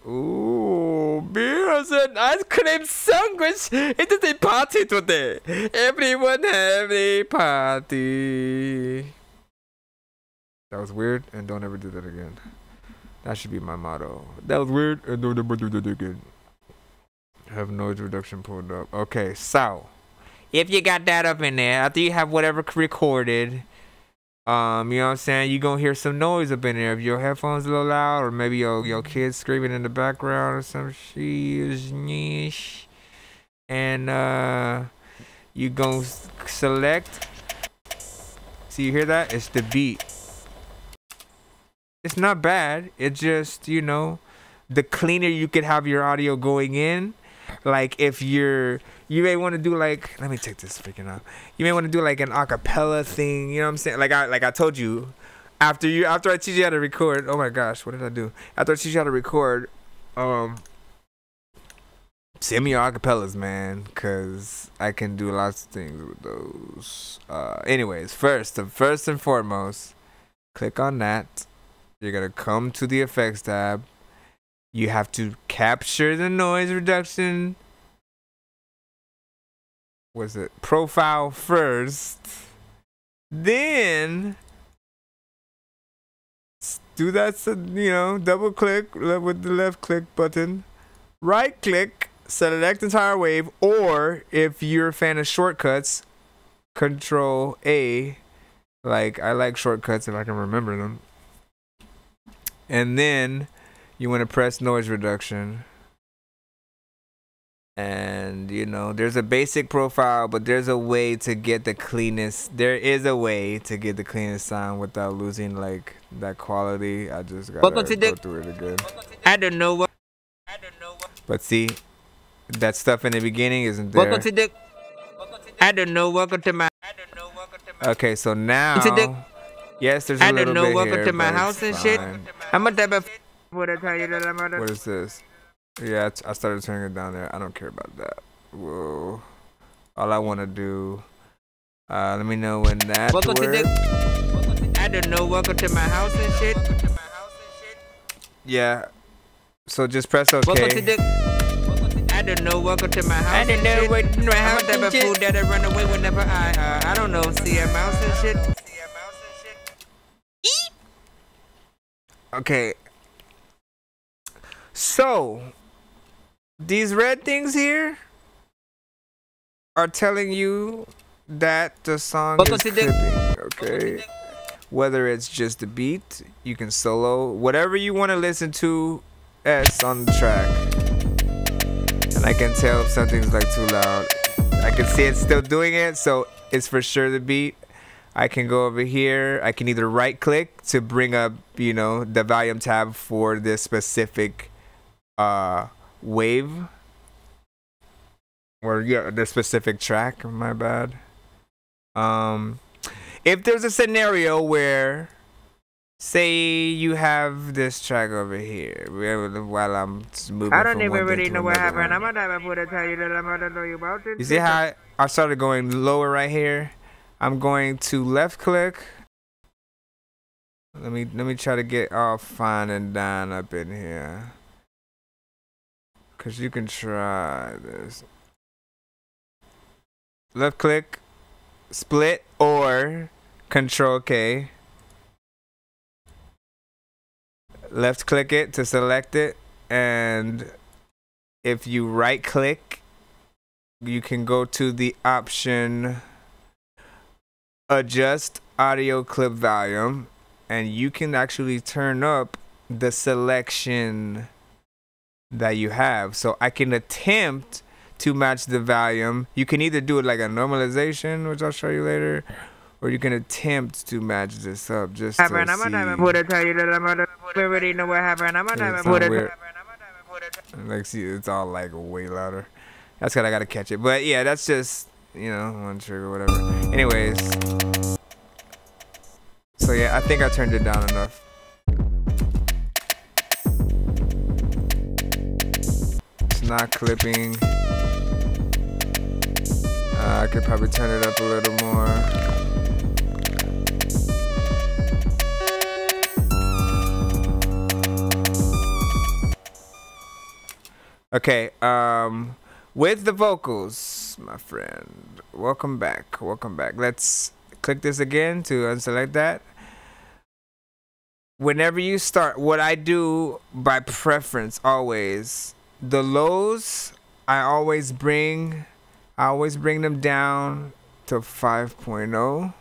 Ooh, beers and ice cream sandwich. It is a party today. Everyone have a party. That was weird, and don't ever do that again. That should be my motto. That was weird, and don't ever do that again. Have noise reduction pulled up. Okay, so if you got that up in there, after you have whatever recorded, you know what I'm saying, you gonna hear some noise up in there. If your headphones a little loud, or maybe your kids screaming in the background or some shit, and you gonna select. See, you hear that? It's the beat. It's not bad. It just, you know, the cleaner you could have your audio going in. Like if you may want to do like, let me take this freaking out. You may want to do like an acapella thing. You know what I'm saying? Like I told you, after I teach you how to record. Oh my gosh, what did I do? After I teach you how to record, send me your acapellas, man, cause I can do lots of things with those. Anyways, first and foremost, click on that. You're gonna come to the effects tab. You have to capture the noise reduction. What's it? Profile first. Then do that, you know, double click with the left click button. Right click, select entire wave, or if you're a fan of shortcuts, Control A. Like, I like shortcuts if I can remember them. And then you want to press noise reduction. And, you know, there's a basic profile, but there's a way to get the cleanest. There is a way to get the cleanest sound without losing, like, that quality. I just gotta go through it again. I don't know what. But see, that stuff in the beginning isn't there. Welcome to the. I don't know. Welcome to my. Okay, so now. Yes, there's a little bit here. Welcome to my house and shit. I'm a type of. What is this? Yeah, I started turning it down there. I don't care about that. Whoa. All I want to do. Let me know when that works. I don't know. Welcome to my house and shit. Yeah. So just press OK. I don't know. Welcome to my house. I don't know what my house and shit. I'm a type of fool that I run away whenever I don't know. See a mouse and shit. Okay. So, these red things here are telling you that the song is clipping, okay? Whether it's just the beat, you can solo, whatever you want to listen to S on the track. And I can tell if something's like too loud. I can see it's still doing it, so it's for sure the beat. I can go over here. I can either right click to bring up, you know, the volume tab for this specific wave, or yeah, the specific track. My bad. If there's a scenario where, say, you have this track over here, while I'm moving. I don't even really know what happened. I'm not able to tell you that I'm gonna know you about it. You see how I started going lower right here? I'm going to left click. Let me try to get all fine and down up in here. Cause you can try this. Left click, split, or Control K. Left click it to select it, and if you right click, you can go to the option adjust audio clip volume, and you can actually turn up the selection that you have. So I can attempt to match the volume. You can either do it like a normalization, which I'll show you later, or you can attempt to match this up just to see. I'm gonna tell you that I'm gonna already know what happened. I'm gonna put it. Like, see, it's all like way louder. That's because I gotta catch it. But yeah, that's just, you know, one trigger, whatever. Anyways, so yeah, I think I turned it down enough. It's not clipping. I could probably turn it up a little more. Okay, with the vocals, my friend. Welcome back. Welcome back. Let's click this again to unselect that. Whenever you start, what I do by preference always, the lows, I always bring them down to 5.0.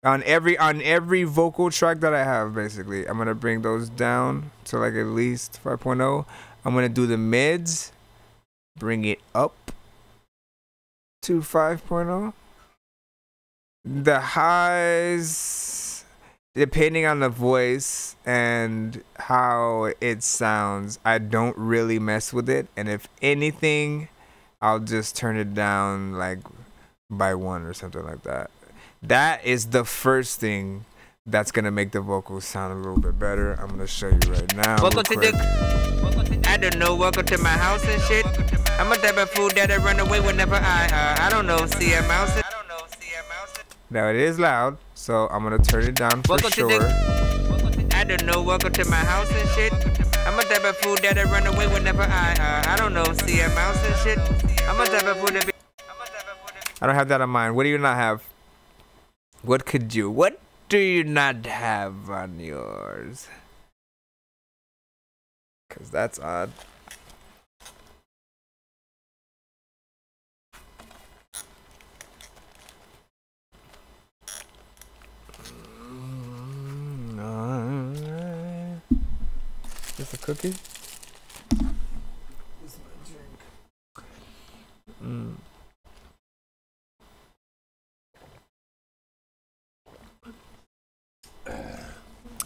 On every vocal track that I have, basically, I'm gonna bring those down to like at least 5.0. I'm gonna do the mids, bring it up to 5.0. The highs, depending on the voice and how it sounds, I don't really mess with it. And if anything, I'll just turn it down like by 1 or something like that. That is the first thing that's gonna make the vocals sound a little bit better. I'm gonna show you right now. Welcome to I don't know, welcome to my house and shit. I'm a type of fool that'll run away whenever I don't know, see a mouse. Now it is loud, so I'm gonna turn it down for sure. I don't know, welcome to my house and shit. I'm a type of fool that'll run away whenever I don't know, see a mouse and shit. I'm a type of fool that be. I don't have that on mine. What do you not have? What do you not have on yours? Cause that's odd. Just a cookie? This is my drink.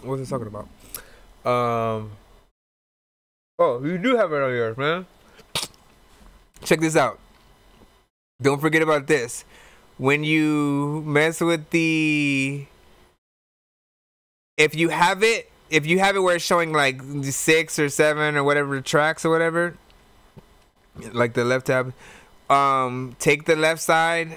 What was I talking about? Oh, you do have it on yours, man. Check this out. Don't forget about this. When you mess with the, if you have it where it's showing like 6 or 7 or whatever tracks or whatever, like the left tab, take the left side,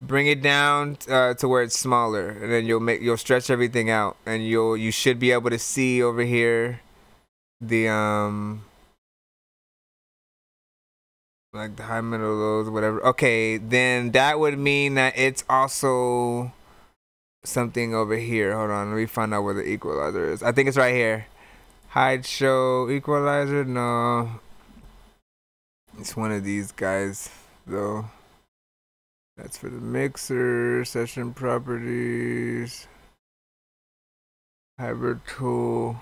bring it down to where it's smaller, and then you'll stretch everything out, and you should be able to see over here the like the high, middle, lows, whatever. Okay, then that would mean that it's also something over here. Hold on, let me find out where the equalizer is. I think it's right here. Hide, show, equalizer. No, it's one of these guys though. That's for the mixer, session properties, hybrid tool.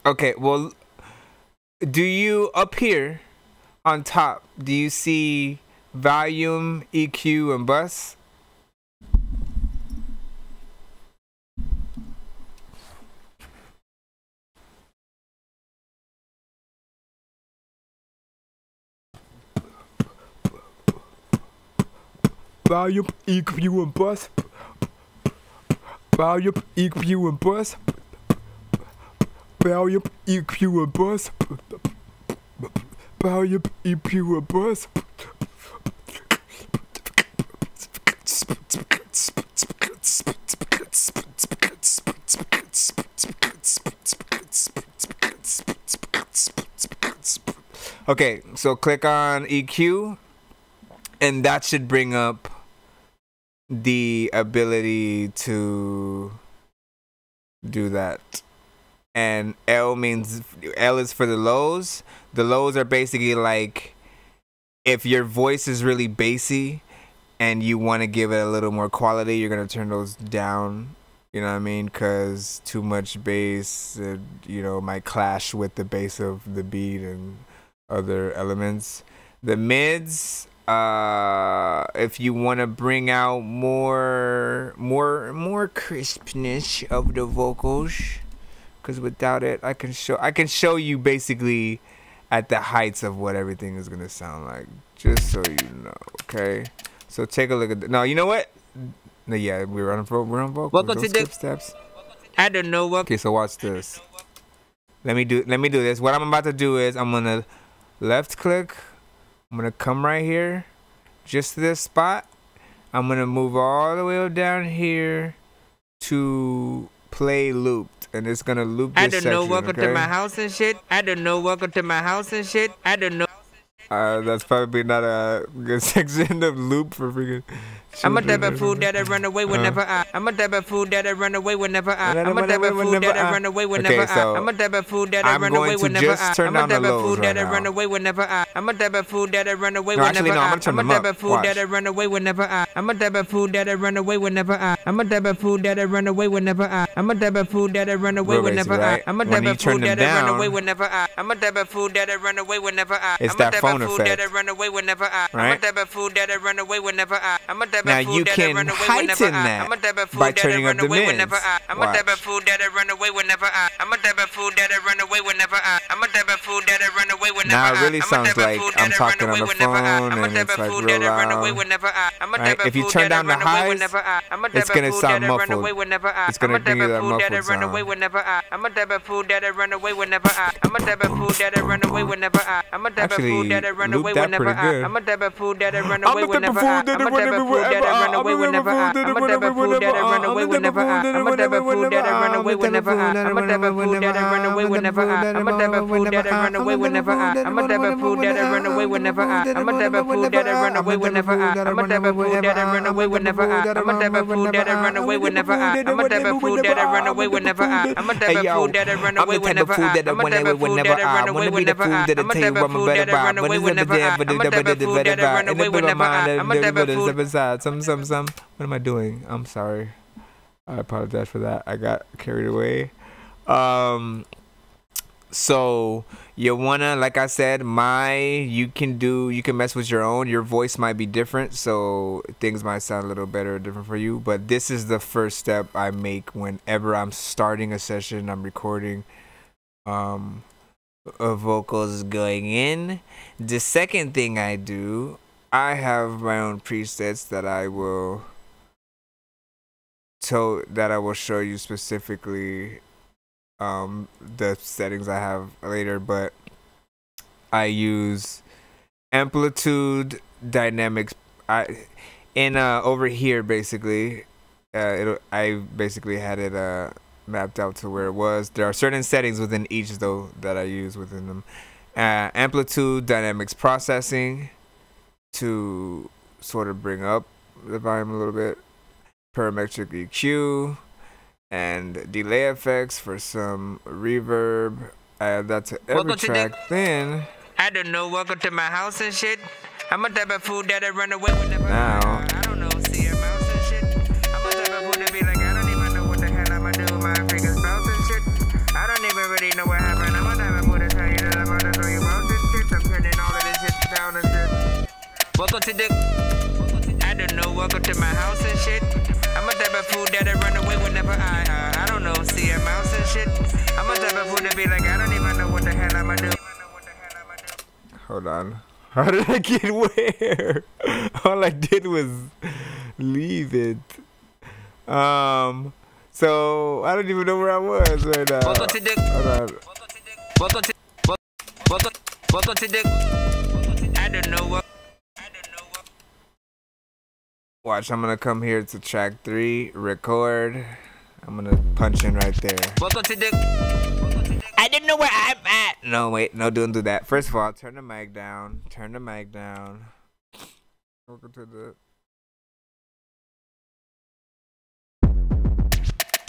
Okay, well, do you up here on top, do you see volume, EQ, and bus? Volume, EQ, and bus. Volume, EQ, and bus. Volume, EQ, and bus. Volume, EQ, and bus. Okay, so click on EQ, and that should bring up the ability to do that. And L is for the lows. The lows are basically like if your voice is really bassy and you want to give it a little more quality, you're gonna turn those down. You know what I mean? Because too much bass, might clash with the bass of the beat and other elements. The mids, if you want to bring out more crispness of the vocals. Because without it, I can show you basically at the heights of what everything is gonna sound like, just so you know. Okay, so take a look at. No, you know what? No, yeah, we're on vocals. Welcome Don't to skip the. steps. I don't know what. Okay, so watch this. Let me do this. What I'm about to do is I'm gonna left click. I'm gonna come right here, just to this spot. I'm gonna move all the way down here to play looped, and it's gonna loop this section. I don't know. Welcome to my house and shit. I don't know. Welcome to my house and shit. I don't know. That's probably not a good section of loop for freaking. I'm a type of fool that'll run away whenever I. I'm a type of fool that'll run away whenever I. I'm a type of fool that'll run away whenever I. I'm a type of fool that'll run away whenever I. I'm a type of fool that'll run away whenever I. I'm a type of fool that'll run away whenever I. I'm a type of fool that'll run away whenever I. I'm a type of fool that'll run away whenever I. I'm a type of fool that'll run away whenever I. I'm a type of fool that'll run away whenever I. I'm a type of fool that'll run away whenever I. I'm a type of fool that'll run away whenever I. It's that phone effect. Run away whenever I. I'm a type of fool that'll run away whenever I. I'm a type of now fool you can heighten that by turning up the mids. I'm a type of fool that'll run away whenever I. I'm a type of fool that'll run away whenever I. I'm a type of fool that'll run away whenever I. Now it really sounds like I'm talking on the phone and it's like real loud. Right? If you turn down the highs, it's gonna sound muffled. It's gonna bring you that muffled sound. I'm a type of fool that'll run away whenever I. I'm a type of fool that'll run away whenever I. I'm a type of fool that'll run away whenever I. I'm a type of fool that'll run away whenever I. I'm a type of fool that'll run away whenever I. I'm a type of fool that'll run away whenever I. I'm a type of fool that'll run away whenever I. I'm a type of fool that'll run away whenever I. I'm a type of fool that'll run away whenever I. I'm a type of fool that'll run away whenever I. I'm a type of fool that'll run away whenever I. I'm a type of fool that'll run away whenever I. I'm a type of fool that'll run away whenever I. I'm a type of fool that'll run away whenever I. I'm a type of fool that'll run away whenever I. I'm a type of fool that'll run away whenever I. I'm a type of fool that'll run away whenever I. I'm a type of fool that'll run away whenever I. I'm a type of fool. What am I doing? I'm sorry. I apologize for that. I got carried away. So you wanna, like I said, you can mess with your own. Your voice might be different, so things might sound a little better or different for you. But this is the first step I make whenever I'm starting a session, I'm recording vocals going in. The second thing I do, I have my own presets that I will show you specifically the settings I have later, but I use amplitude dynamics. Over here basically I basically had it mapped out to where it was. There are certain settings within each though that I use within them. Amplitude dynamics processing to sort of bring up the volume a little bit, parametric EQ, and delay effects for some reverb. Add that to every track. Then I don't know. Welcome to my house and shit. I'm a type of fool that'll run away whenever now. I don't know. See a mouse and shit. I'm a type of fool to be like, I don't even know what the hell I'ma do with my freaking spouse and shit. I don't even really know what happened. I'm a type of fool to tell you that I'm gonna throw you out and shit. I'm turning all of this shit down and shit. Welcome to the. I don't know. Welcome to my house and shit. I'm a type of fool that'll run away whenever I don't know, see a mouse and shit. I'm a type of fool to be like, I don't even know what the hell I'ma do. Hold on. How did I get where? All I did was leave it. So I don't even know where I was right now. Welcome to the. Hold on. Welcome to the. I don't know what. Watch, I'm gonna come here to track 3, record. I'm gonna punch in right there. Welcome to the. I didn't know where I'm at. No, wait, no, don't do that. First of all, turn the mic down. Turn the mic down. Welcome to the.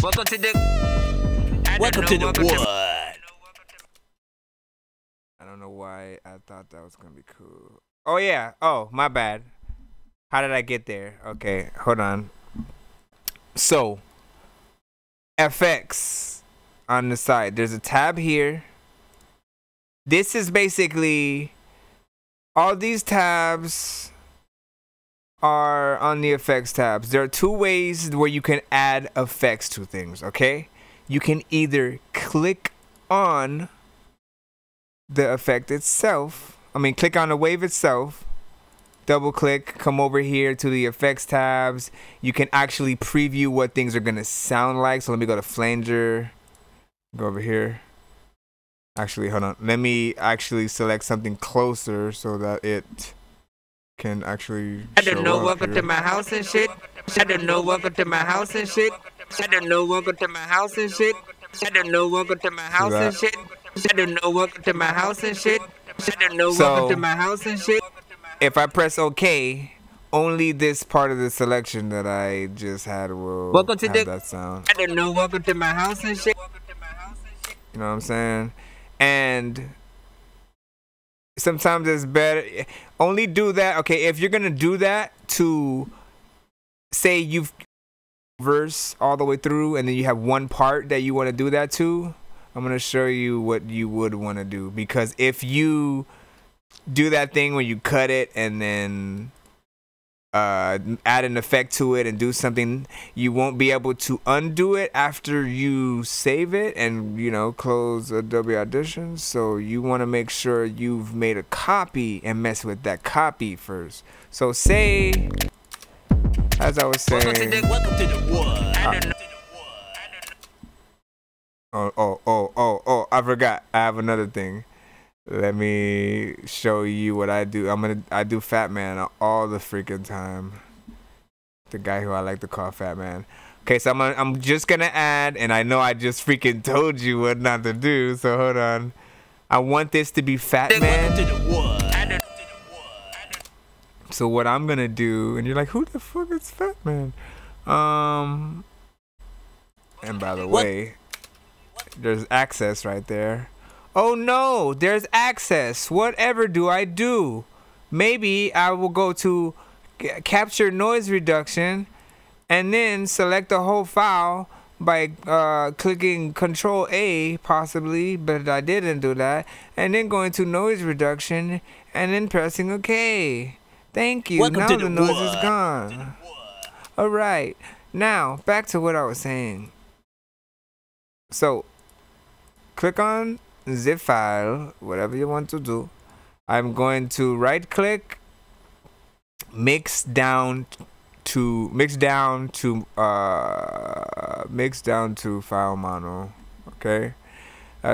Welcome to the. Welcome to the what? I don't know why I thought that was gonna be cool. Oh yeah. Oh, my bad. How did I get there? Okay, hold on. So, FX on the side. There's a tab here. This is basically all these tabs are on the effects tabs. There are 2 ways where you can add effects to things, okay? You can either click on the effect itself. I mean, click on the wave itself. Double click, come over here to the effects tabs. You can actually preview what things are gonna sound like. So let me go to flanger. Go over here. Actually, hold on. Let me actually select something closer so that it can actually I don't know, show up welcome here. to my house and shit. I don't know, welcome to my house and shit. I don't know, welcome to my house and shit. I don't know, welcome to my house that. and shit. I don't know, welcome to my house and shit. I don't know, So- welcome to my house and shit. If I press OK, only this part of the selection that I just had will Welcome to have the- that sound. I don't know, welcome to my house and shit. You know what I'm saying? And sometimes it's better. Only do that. Okay, if you're gonna do that to say you've verse all the way through, and then you have one part that you want to do that to, I'm gonna show you what you would want to do. Because if you do that thing where you cut it and then add an effect to it and do something, you won't be able to undo it after you save it and, you know, close Adobe Audition. So you want to make sure you've made a copy and mess with that copy first. So say, as I was saying, Welcome to the wood. I don't know. oh, I forgot. I have another thing. Let me show you what I do. I do Fat Man all the freaking time. The guy who I like to call Fat Man. Okay, so I'm just gonna add, and I know I just freaking told you what not to do, so hold on. I want this to be Fat Welcome Man. to the wood. I don't So what I'm gonna do, and you're like, who the fuck is Fat Man? And by the way, there's access right there. Oh no, there's access. Whatever do I do? Maybe I will go to capture noise reduction and then select the whole file by clicking Control A possibly, but I didn't do that. And then going to noise reduction and then pressing OK. Thank you. Welcome now to the the noise is wood. gone. All right. Now back to what I was saying. So click on zip file, whatever you want to do. I'm going to right click, mix down to file mono. Okay,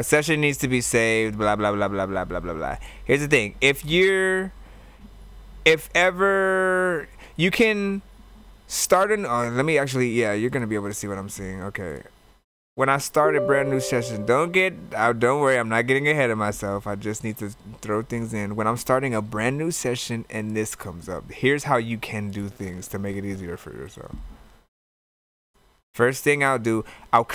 session needs to be saved, blah blah blah blah blah blah blah blah. Here's the thing: if ever you can start an you're gonna be able to see what I'm saying. Okay, when I start a brand new session, don't worry, I'm not getting ahead of myself. I just need to throw things in. When I'm starting a brand new session and this comes up, here's how you can do things to make it easier for yourself. First thing I'll do, I'll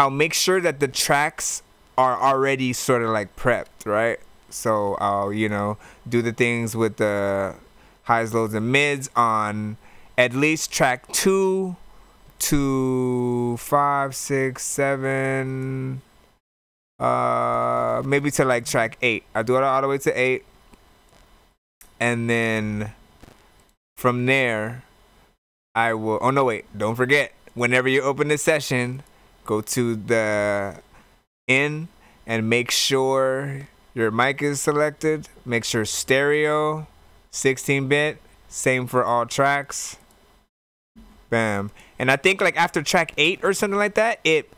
make sure that the tracks are already sort of like prepped, right? So I'll, do the things with the highs, lows, and mids on at least track 2 to 5, 6, 7, maybe to like track 8. I do it all the way to 8, and then from there I will, oh no wait, don't forget, whenever you open the session, go to the in and make sure your mic is selected, make sure stereo 16-bit, same for all tracks. Bam. And I think like after track 8 or something like that, it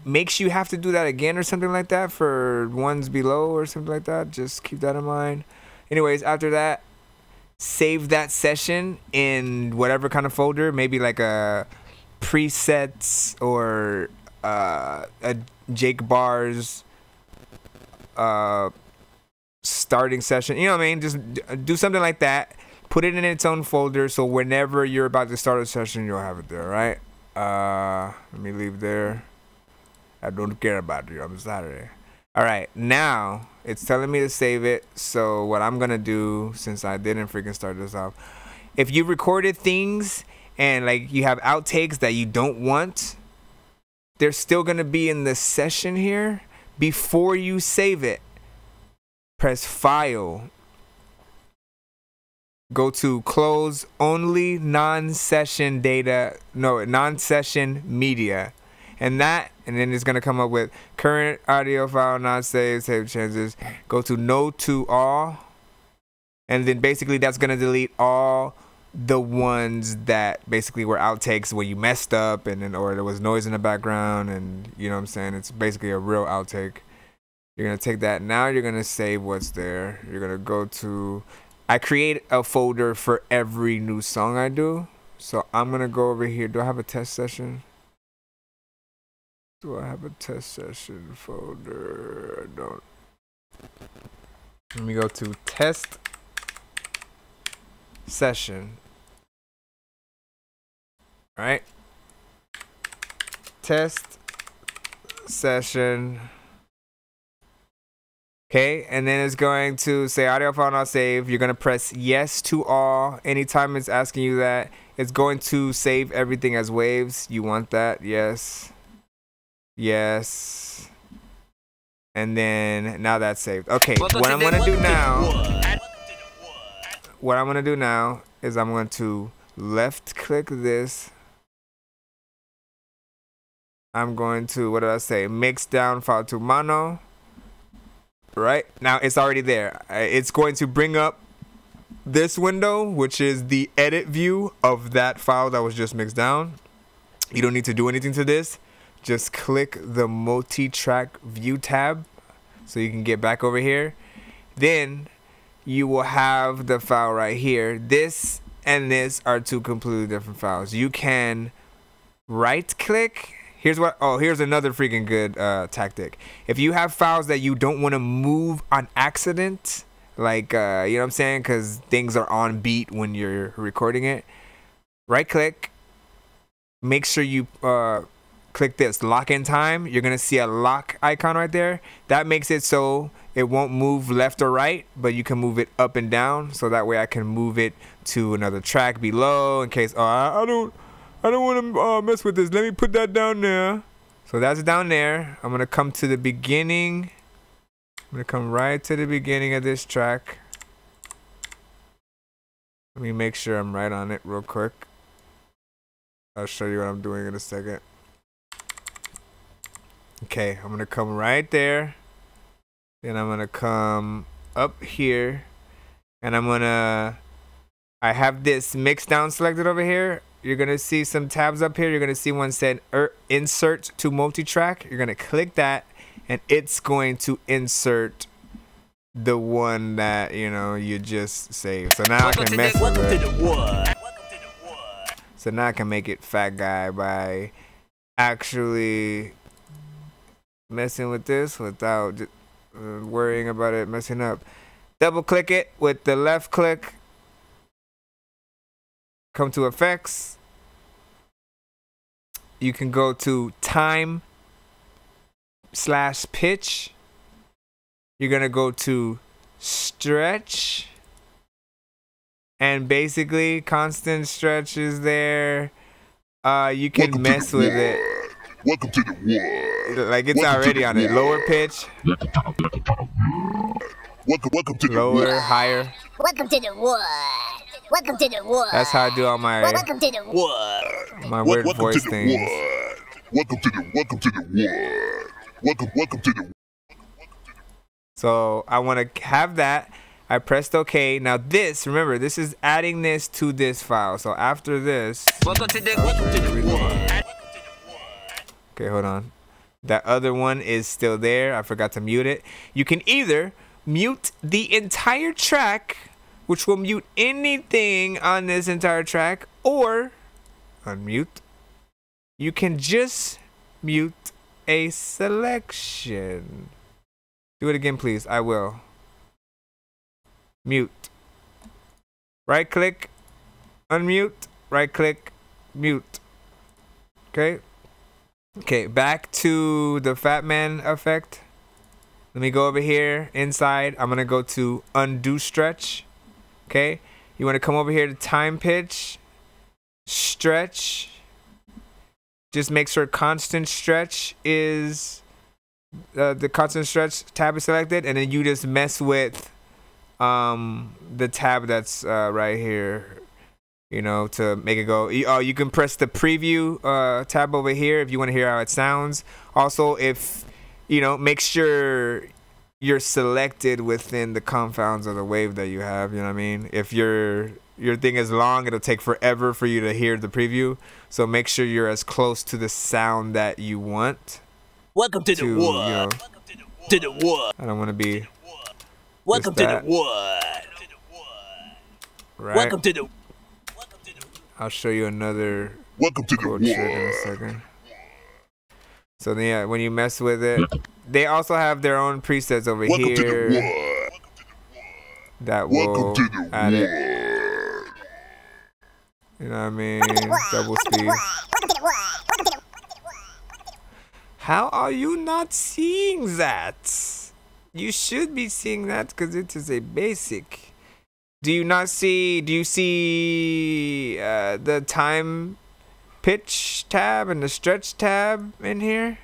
makes you have to do that again or something like that for ones below or something like that. Just keep that in mind. Anyways, after that, save that session in whatever kind of folder, maybe like a presets or a Jake Bars starting session. You know what I mean? Just do something like that. Put it in its own folder, so whenever you're about to start a session, you'll have it there, right? Let me leave there. I don't care about you. I'm sorry. All right, now it's telling me to save it. So what I'm gonna do, since I didn't freaking start this off, if you recorded things and like you have outtakes that you don't want, they're still gonna be in the session here. Before you save it, press File. Go to close only non-session media, and then it's gonna come up with current audio file not saved, save chances. Go to no to all, and then basically that's gonna delete all the ones that basically were outtakes where you messed up and then or there was noise in the background, and you know what I'm saying, it's basically a real outtake. You're gonna take that. Now you're gonna save what's there. You're gonna go to, I create a folder for every new song I do. So I'm gonna go over here. Do I have a test session? Do I have a test session folder? I don't. Let me go to test session. All right. Test session. Okay, and then it's going to say audio file not saved. You're gonna press yes to all. Anytime it's asking you that, it's going to save everything as waves. You want that? Yes. Yes. And then now that's saved. Okay, what I'm gonna do now is I'm going to left click this. I'm going to, what did I say? Mix down file to mono. Right now it's already there. It's going to bring up this window, which is the edit view of that file that was just mixed down. You don't need to do anything to this. Just click the multi-track view tab so you can get back over here. Then you will have the file right here. This and this are two completely different files. You can right click. Here's what, oh, here's another freaking good tactic. If you have files that you don't want to move on accident, like, you know what I'm saying, because things are on beat when you're recording it, right click, make sure you click this, lock in time. You're going to see a lock icon right there. That makes it so it won't move left or right, but you can move it up and down. So that way I can move it to another track below in case, I don't want to mess with this. Let me put that down there. So that's down there. I'm going to come to the beginning. I'm going to come right to the beginning of this track. Let me make sure I'm right on it real quick. I'll show you what I'm doing in a second. Okay, I'm going to come right there. Then I'm going to come up here. And I'm going to, I have this mix down selected over here. You're going to see some tabs up here. You're going to see one said insert to multi-track. You're going to click that and it's going to insert the one that, you know, you just saved. So now I can mess with it. So now I can make it fat guy by actually messing with this without worrying about it messing up. Double click it with the left click. Come to effects. You can go to time / pitch. You're gonna go to stretch, and basically constant stretch is there. You can mess with it. Welcome to the world. Like it's already on it. Lower pitch. Welcome to the lower, higher. Welcome to the world. Welcome to the world. That's how I do all my Welcome to the world. my weird voice things. Welcome to the world. Welcome to the. So I want to have that. I pressed OK. Now this, remember, this is adding this to this file. So after this, Welcome to the world. Okay, hold on. That other one is still there. I forgot to mute it. You can either mute the entire track, which will mute anything on this entire track, or unmute. You can just mute a selection. Do it again, please. I will. Mute. Right click, unmute. Right click, mute. Okay. Okay, back to the Fat Man effect. Let me go over here inside. I'm gonna go to undo stretch. Okay, you want to come over here to time pitch, stretch. Just make sure constant stretch is the constant stretch tab is selected, and then you just mess with the tab that's right here. You know, to make it go. You can press the preview tab over here if you want to hear how it sounds. Also, if you know, make sure you're selected within the confounds of the wave that you have. You know what I mean? If your thing is long, it'll take forever for you to hear the preview. So make sure you're as close to the sound that you want. Welcome to the You wood. know, To the wood. I don't want to be. Welcome just to that. the wood. Right. Welcome to the. I'll show you another Welcome to the cool trick in a world. second. So then, yeah, when you mess with it, they also have their own presets over Welcome to the here world. that will Welcome to the add it. world. You know what I mean? Double speed. How are you not seeing that? You should be seeing that because it is a basic. Do you not see? Do you see the time pitch tab and the stretch tab in here?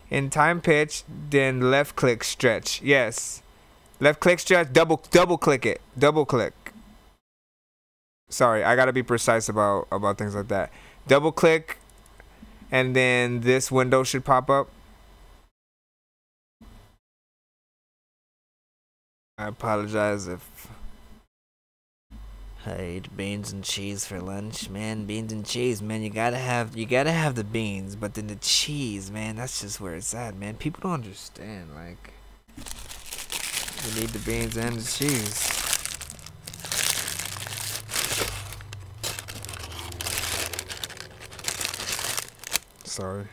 In time pitch, then left click stretch. Yes, left click stretch. Double click it. Double click. Sorry, I gotta be precise about things like that. Double click, and then this window should pop up. I apologize if I ate beans and cheese for lunch, man. Beans and cheese, man. You gotta have the beans, but then the cheese, man. That's just where it's at, man. People don't understand. Like, you need the beans and the cheese. sorry.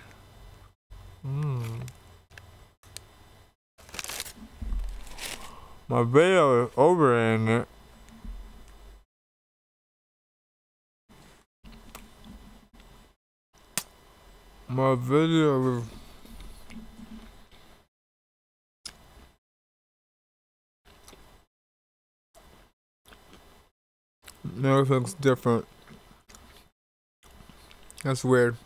My video is over in it. My video is... Everything's different. That's weird.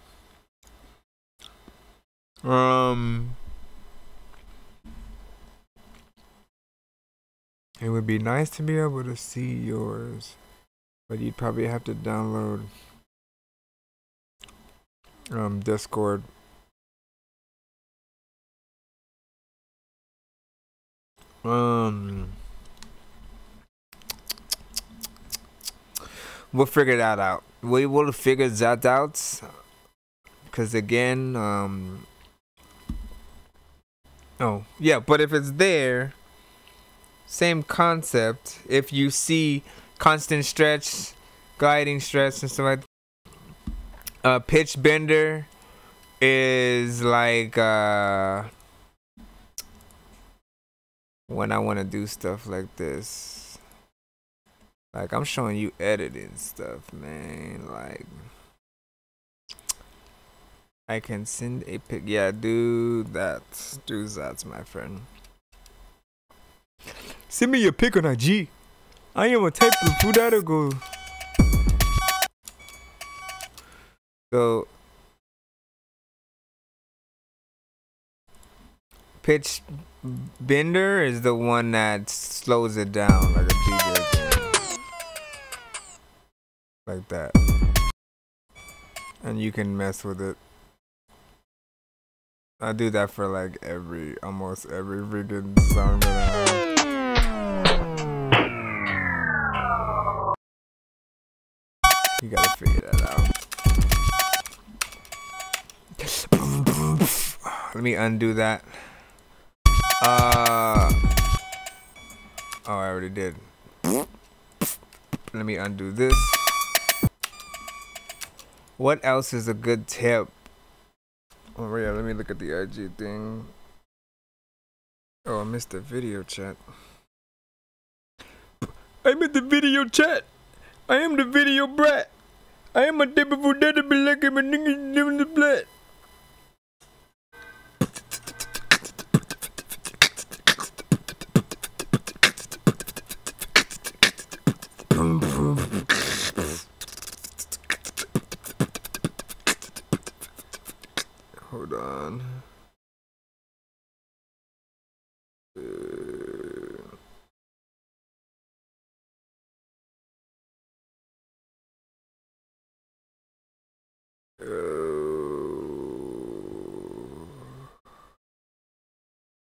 It would be nice to be able to see yours, but you'd probably have to download Discord. We'll figure that out. We will figure that out. Cause again, oh yeah, but if it's there, same concept. If you see constant stretch, gliding stretch and stuff like pitch bender is like when I want to do stuff like this. Like I'm showing you editing stuff, man. Like I can send a pic. Yeah, do that. Do that, my friend. Send me your pic on IG. I am a type of food that'll go. So pitch bender is the one that slows it down like a DJ thing. Like that. And you can mess with it. I do that for like almost every freaking song that I have. You gotta figure that out. Let me undo that. Oh, I already did. Let me undo this. What else is a good tip? Oh yeah, let me look at the IG thing. Oh, I missed the video chat. I'm in the video chat. I am the video brat. I am a devil for that to be like I'm a nigga living the blood. Hold on.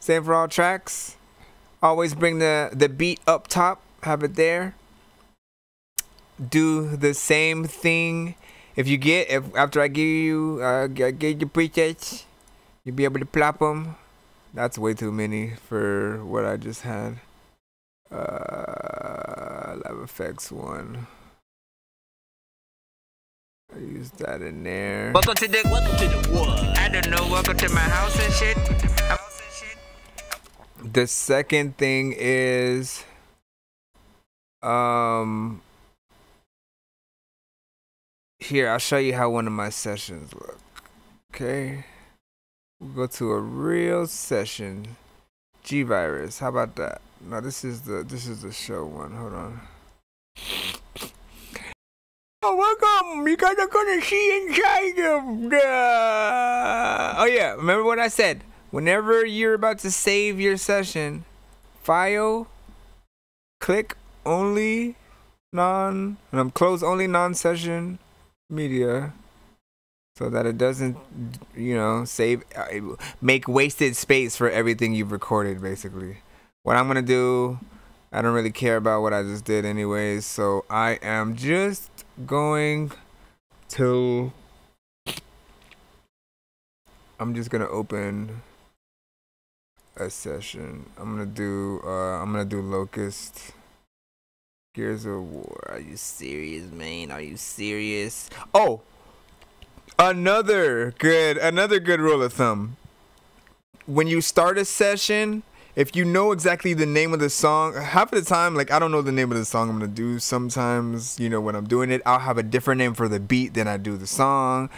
Same for all tracks. Always bring the beat up top. Have it there. Do the same thing. If after I give you get your presets, you'll be able to plop them. That's way too many for what I just had. Live effects one. I use that in there. Welcome to the what? I don't know. Welcome to my house and shit. The second thing is here, I'll show you how one of my sessions look. Okay. We'll go to a real session. G-Virus. How about that? No, this is the show one. Hold on. Oh, welcome! You guys are gonna see inside of the... Oh yeah, remember what I said? Whenever you're about to save your session, file, click only close only non-session media, so that it doesn't, save, make wasted space for everything you've recorded, basically. What I'm gonna do, I don't really care about what I just did anyways, so I am just going to, I'm just gonna open a session. I'm gonna do Locust. Gears of War. Are you serious, man? Are you serious? Oh, another good rule of thumb. When you start a session, if you know exactly the name of the song, half of the time, like, I don't know the name of the song I'm gonna do. Sometimes, when I'm doing it, I'll have a different name for the beat than I do the song,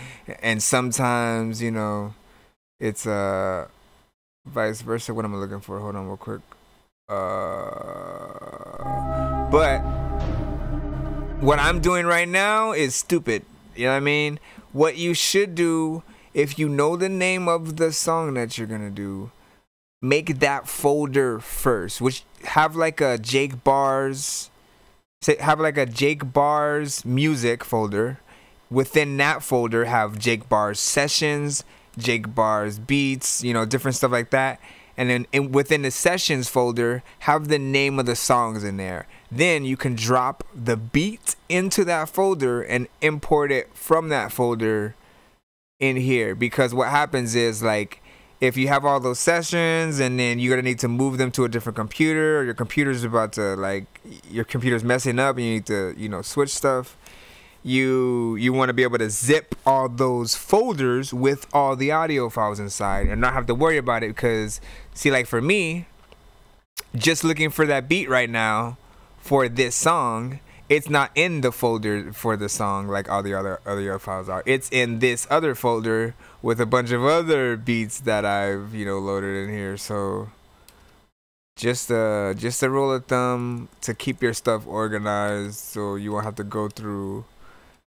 and sometimes, it's vice versa. What am I looking for? Hold on, real quick. But what I'm doing right now is stupid. You know what I mean? What you should do, if you know the name of the song that you're gonna do, make that folder first, which have like a Jake Bars music folder. Within that folder have Jake Bars sessions, Jake Bars beats, different stuff like that. And then within the sessions folder, have the name of the songs in there. Then you can drop the beat into that folder and import it from that folder in here. Because what happens is, like, if you have all those sessions and then you're gonna need to move them to a different computer, or your computer's messing up and you need to, switch stuff, you want to be able to zip all those folders with all the audio files inside and not have to worry about it. Because, see, like for me, just looking for that beat right now for this song, it's not in the folder for the song like all the other files are. It's in this other folder with a bunch of other beats that I've loaded in here. So just a rule of thumb to keep your stuff organized, so you won't have to go through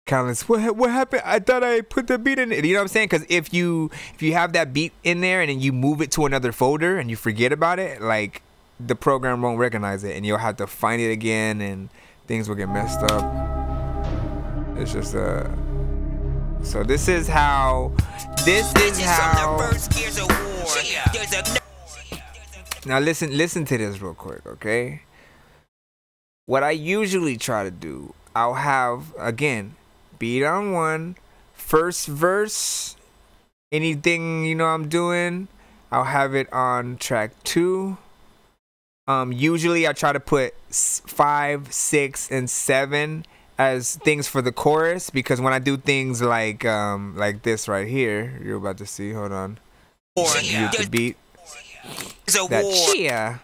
countless. What happened? I thought I put the beat in it. You know what I'm saying? Because if you have that beat in there and then you move it to another folder and you forget about it, like, the program won't recognize it and you'll have to find it again and things will get messed up. It's just so this is how now listen to this real quick, okay? What I usually try to do, I'll have, again, beat on one, first verse, anything I'm doing, I'll have it on track 2. Usually I try to put 5, 6, and 7 as things for the chorus, because when I do things like this right here, you're about to see, hold on, you the beat, that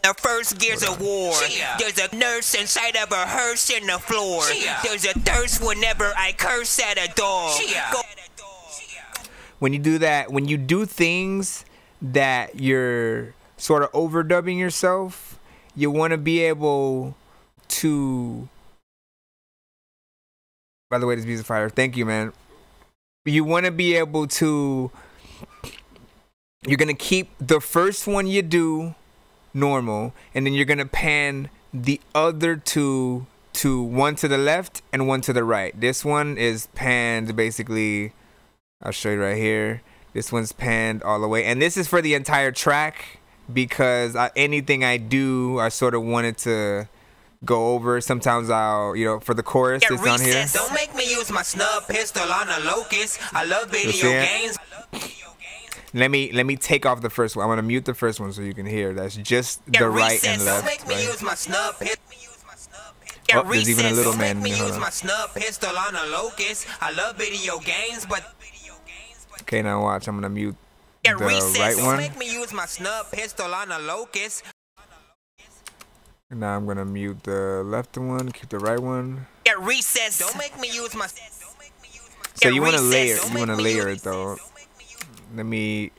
the first Gears of War. There's a nurse inside of a hearse in the floor. There's a thirst whenever I curse at a door. When you do that, when you do things that you're sort of overdubbing yourself, you want to be able to, by the way, this music fire, thank you, man. You want to be able to, you're going to keep the first one you do normal, and then you're going to pan the other two to one to the left and one to the right. This one is panned basically, I'll show you right here. This one's panned all the way, and this is for the entire track. because anything I do, I sort of wanted to go over. Sometimes I'll, for the chorus, it's on here. Don't make me use my snub pistol on a locust. I love video games. Let me take off the first one. I'm gonna mute the first one so you can hear. That's just the right and left. Don't make me use my snub pistol. Oh, there's even a little man. Don't make me use my snub pistol on a locust. I love video games, but okay, now watch. I'm gonna mute the right one. Don't make me use my snub pistol on a locust. Now I'm gonna mute the left one. Keep the right one. Recess. Don't make me use my. So you want to layer. You want to layer it though. Let me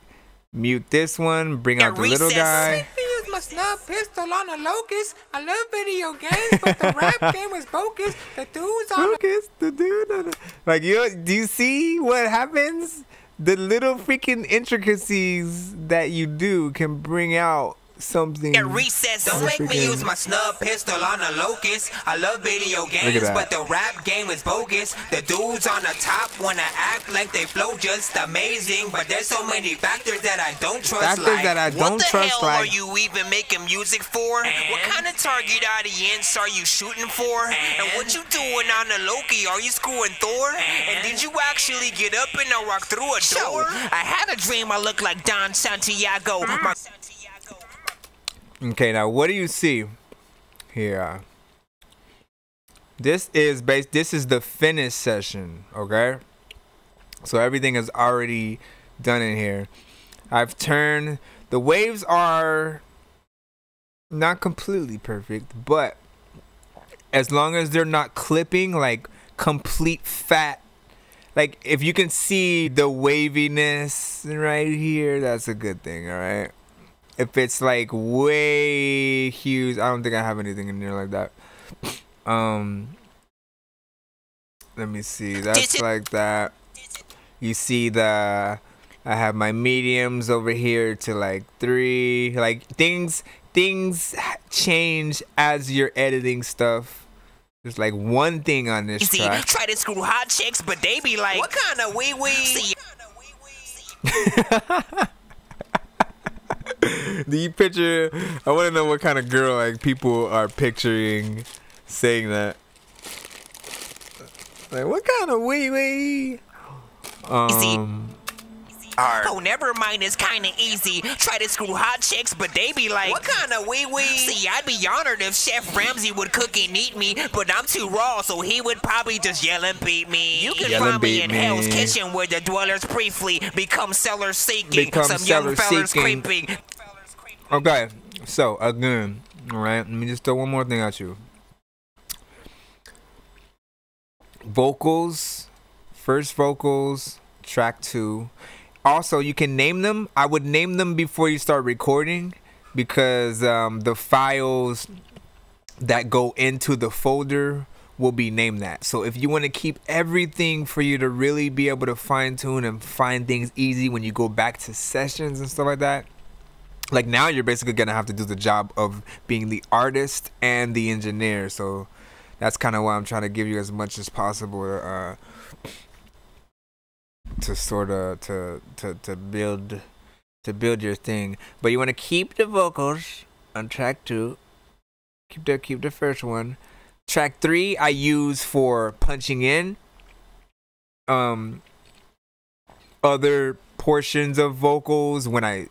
mute this one. Bring out the little guy. Don't make me use my snub pistol on a locust. I love video games, but the rap game is bogus. The dude's on. Focus, the dude on like do you see what happens? The little freaking intricacies that you do can bring out something. Recess. Don't make me use my snub pistol on a locust. I love video games, but the rap game is bogus. The dudes on the top wanna act like they flow just amazing, but there's so many factors that I don't trust. What the hell are you even making music for? What kind of target audience are you shooting for? And what you doing on the Loki? Are you screwing Thor? And did you actually get up and walk through a door? I had a dream I looked like Don Santiago. Okay, now what do you see here? This is the finish session, okay? So everything is already done in here. I've turned, the waves are not completely perfect, but as long as they're not clipping like complete fat, like if you can see the waviness right here, that's a good thing, all right? If it's like way huge, I don't think I have anything in there like that. Let me see. That's like that. You see I have my mediums over here to like 3. Like things change as you're editing stuff. There's like one thing on this track. Try to screw hot chicks, but they be like, what kind of wee-wee? Do you picture? I want to know what kind of girl like people are picturing saying that. Like, what kind of wee wee? Oh, never mind, it's kinda easy. Try to screw hot chicks, but they be like, what kind of wee-wee? See, I'd be honored if Chef Ramsay would cook and eat me, but I'm too raw, so he would probably just yell and beat me. You can find me in Hell's Kitchen, where the dwellers briefly become sellers seeking, some young fellas creeping. Okay, so again, alright, let me just throw one more thing at you. Vocals, first vocals, track 2. Also, you can name them. I would name them before you start recording, because the files that go into the folder will be named that. So if you want to keep everything for you to really be able to fine tune and find things easy when you go back to sessions and stuff like that, like now you're basically gonna have to do the job of being the artist and the engineer. So that's kind of why I'm trying to give you as much as possible to sort of to build your thing. But you want to keep the vocals on track 2. Keep the first one. Track 3 I use for punching in other portions of vocals when I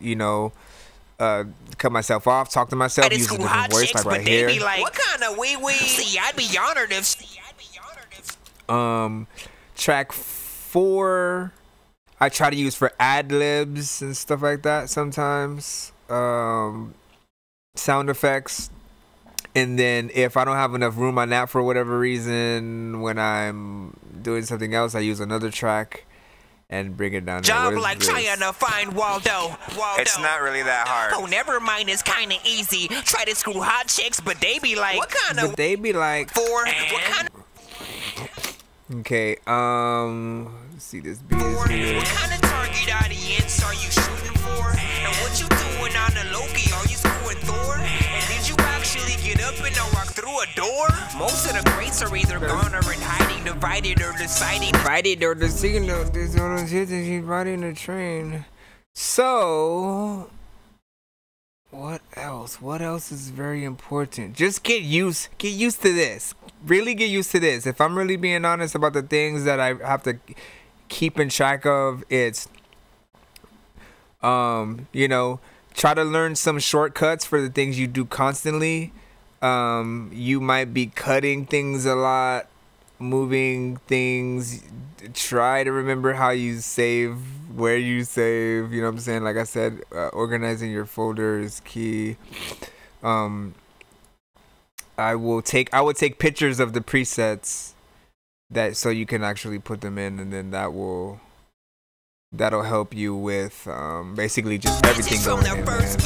cut myself off, talk to myself, use a different voice, like right here. Be like, what kind of wee-wee? See, I'd be honored if. Track 4 I try to use for ad-libs and stuff like that sometimes. Sound effects. And then if I don't have enough room on that for whatever reason, when I'm doing something else, I use another track and bring it down. Job like trying to find Waldo. It's not really that hard. Oh, never mind, it's kind of easy. Try to screw hot chicks, but they be like, what kind of? But they be like, what kind of? Okay, let's see, this beat is here. What kind of target audience are you shooting for? And what you doing on the Loki? Are you screwing Thor? And did you actually get up and walk through a door? Most of the greats are either gone or in hiding, divided or deciding. Divided or deciding. This one is hitting, she's riding the train. So What else? What else is very important? Just get used to this. Really get used to this. If I'm really being honest about the things that I have to keep in track of, it's try to learn some shortcuts for the things you do constantly. You might be cutting things a lot, moving things. Try to remember how you save, where you save, you know what I'm saying? Like I said, organizing your folder is key. I would take pictures of the presets so you can actually put them in, and then that'll help you with basically just everything going in, man.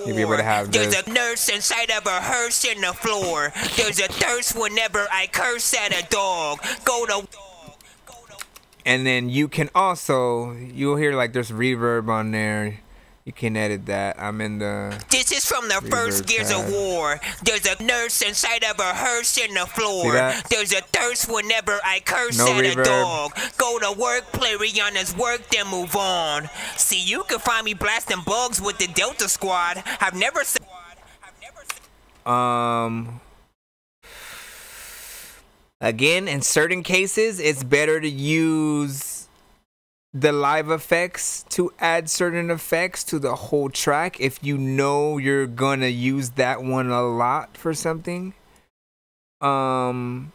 You'll be able to have this. There's a nurse inside of a hearse in the floor. There's a thirst whenever I curse at a dog. Go to. And then you'll hear like there's reverb on there. You can edit that. I'm in the. This is from the first Gears of War. There's a nurse inside of a hearse in the floor. There's a thirst whenever I curse at a dog. Go to work, play Rihanna's work, then move on. See, you can find me blasting bugs with the Delta Squad. I've never. Again, in certain cases, it's better to use the live effects to add certain effects to the whole track if you know you're gonna use that one a lot for something. In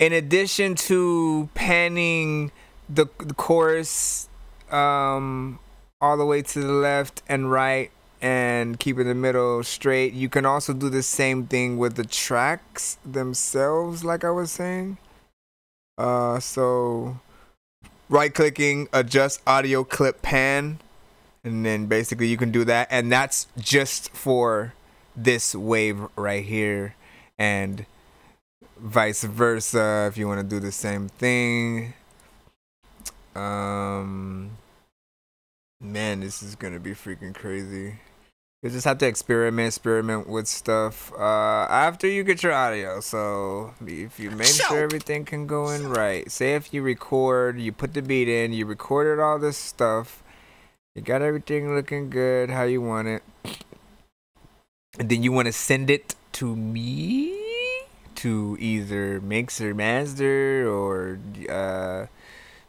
addition to panning the chorus all the way to the left and right and keeping the middle straight, you can also do the same thing with the tracks themselves, like I was saying. So right clicking, adjust audio clip pan, and then basically you can do that, and that's just for this wave right here, and vice versa if you want to do the same thing. Man, this is gonna be freaking crazy. You just have to experiment with stuff after you get your audio. So if you make sure everything can go in right. Say if you record, you put the beat in, you recorded all this stuff, you got everything looking good how you want it, and then you want to send it to me to either mix or master or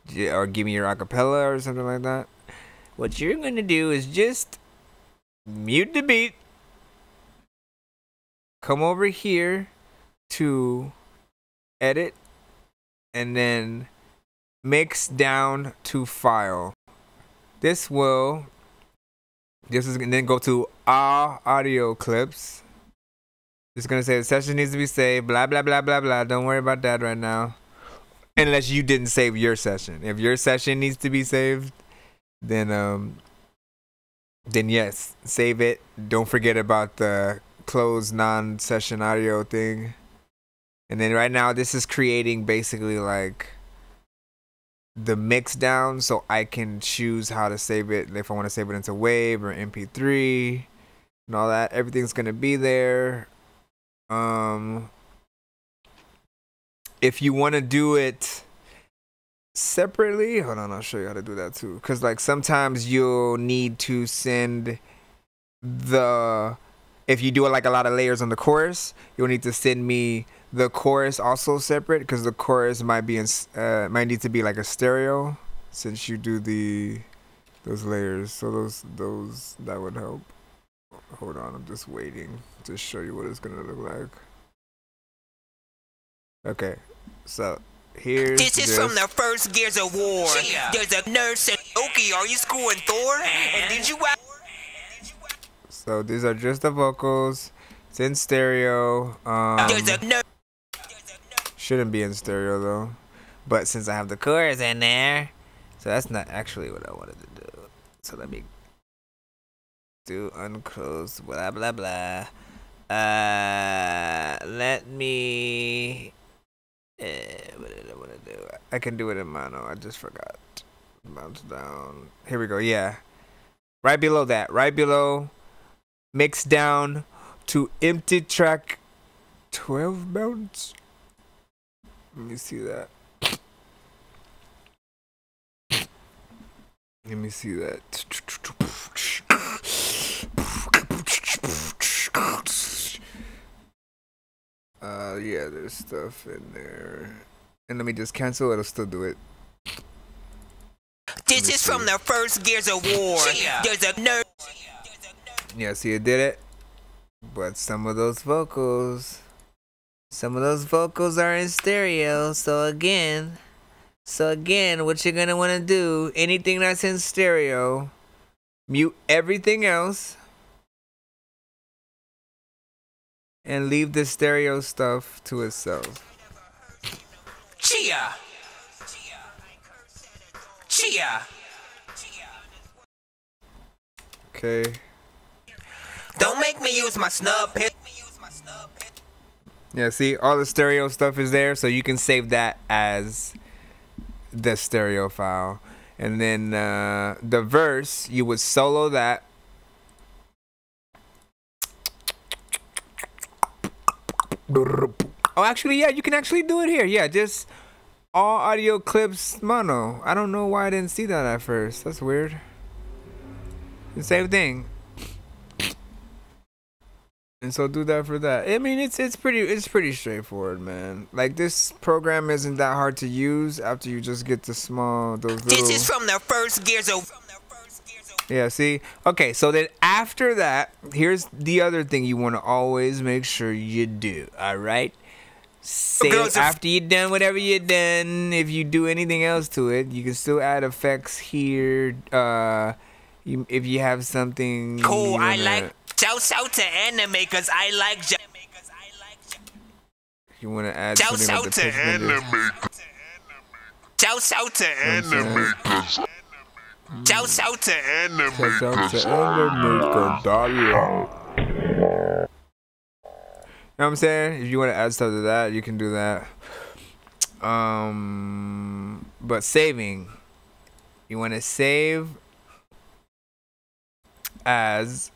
give me your acapella or something like that. What you're gonna do is just mute the beat, come over here to edit, and then mix down to file. And then go to all audio clips. It's gonna say the session needs to be saved, blah blah blah blah blah. Don't worry about that right now, unless you didn't save your session. If your session needs to be saved, then yes, save it. Don't forget about the closed non-session audio thing. And then right now this is creating basically like the mix down, so I can choose how to save it. If I want to save it into WAV or MP3 and all that, everything's gonna be there. If you want to do it separately, hold on, I'll show you how to do that too, because like sometimes you'll need to send if you do like a lot of layers on the chorus, you'll need to send me the chorus also separate, because the chorus might need to be like a stereo since you do those layers. So those that would help. Hold on, I'm just waiting to show you what it's gonna look like. Okay, so this is from the first Gears of War. There's a nurse and Oki, are you screwing Thor? And did you So these are just the vocals. It's in stereo. There's a nurse. Shouldn't be in stereo though. But since I have the chorus in there, so that's not actually what I wanted to do. So let me do unclose blah blah blah. Let me what did I want to do? I can do it in mono. I just forgot. Bounce down. Here we go. Yeah. Right below that. Right below. Mix down to empty track 12 bounce. Let me see that. Let me see that. Yeah, there's stuff in there. And let me just cancel, it'll still do it. This is from the first Gears of War. There's a nerd. Yeah, see, it did it. But some of those vocals are in stereo. So again, what you're gonna want to do, anything that's in stereo, mute everything else, and leave the stereo stuff to itself. Chia. Okay. Don't make me use my snub pit. Yeah, see, all the stereo stuff is there, so you can save that as the stereo file. And then the verse, you would solo that. Oh, actually, yeah, you can actually do it here. Yeah, just all audio clips mono. I don't know why I didn't see that at first. That's weird. The same thing. And so do that for that. I mean, it's pretty straightforward, man. Like, this program isn't that hard to use after you just get the those little. This is from the first Gears of. Yeah, see? Okay, so then after that, here's the other thing you want to always make sure you do, all right? Save after you're done whatever you're done. If you do anything else to it, you can still add effects here. If you have something cool, I like. Shouts out to anime, cause I like. You want to add Shouts out to anime. Shouts out to anime. Shouts out to anime. Shouts out to anime. You know what I'm saying? If you want to add stuff to that, you can do that. But saving, you want to save as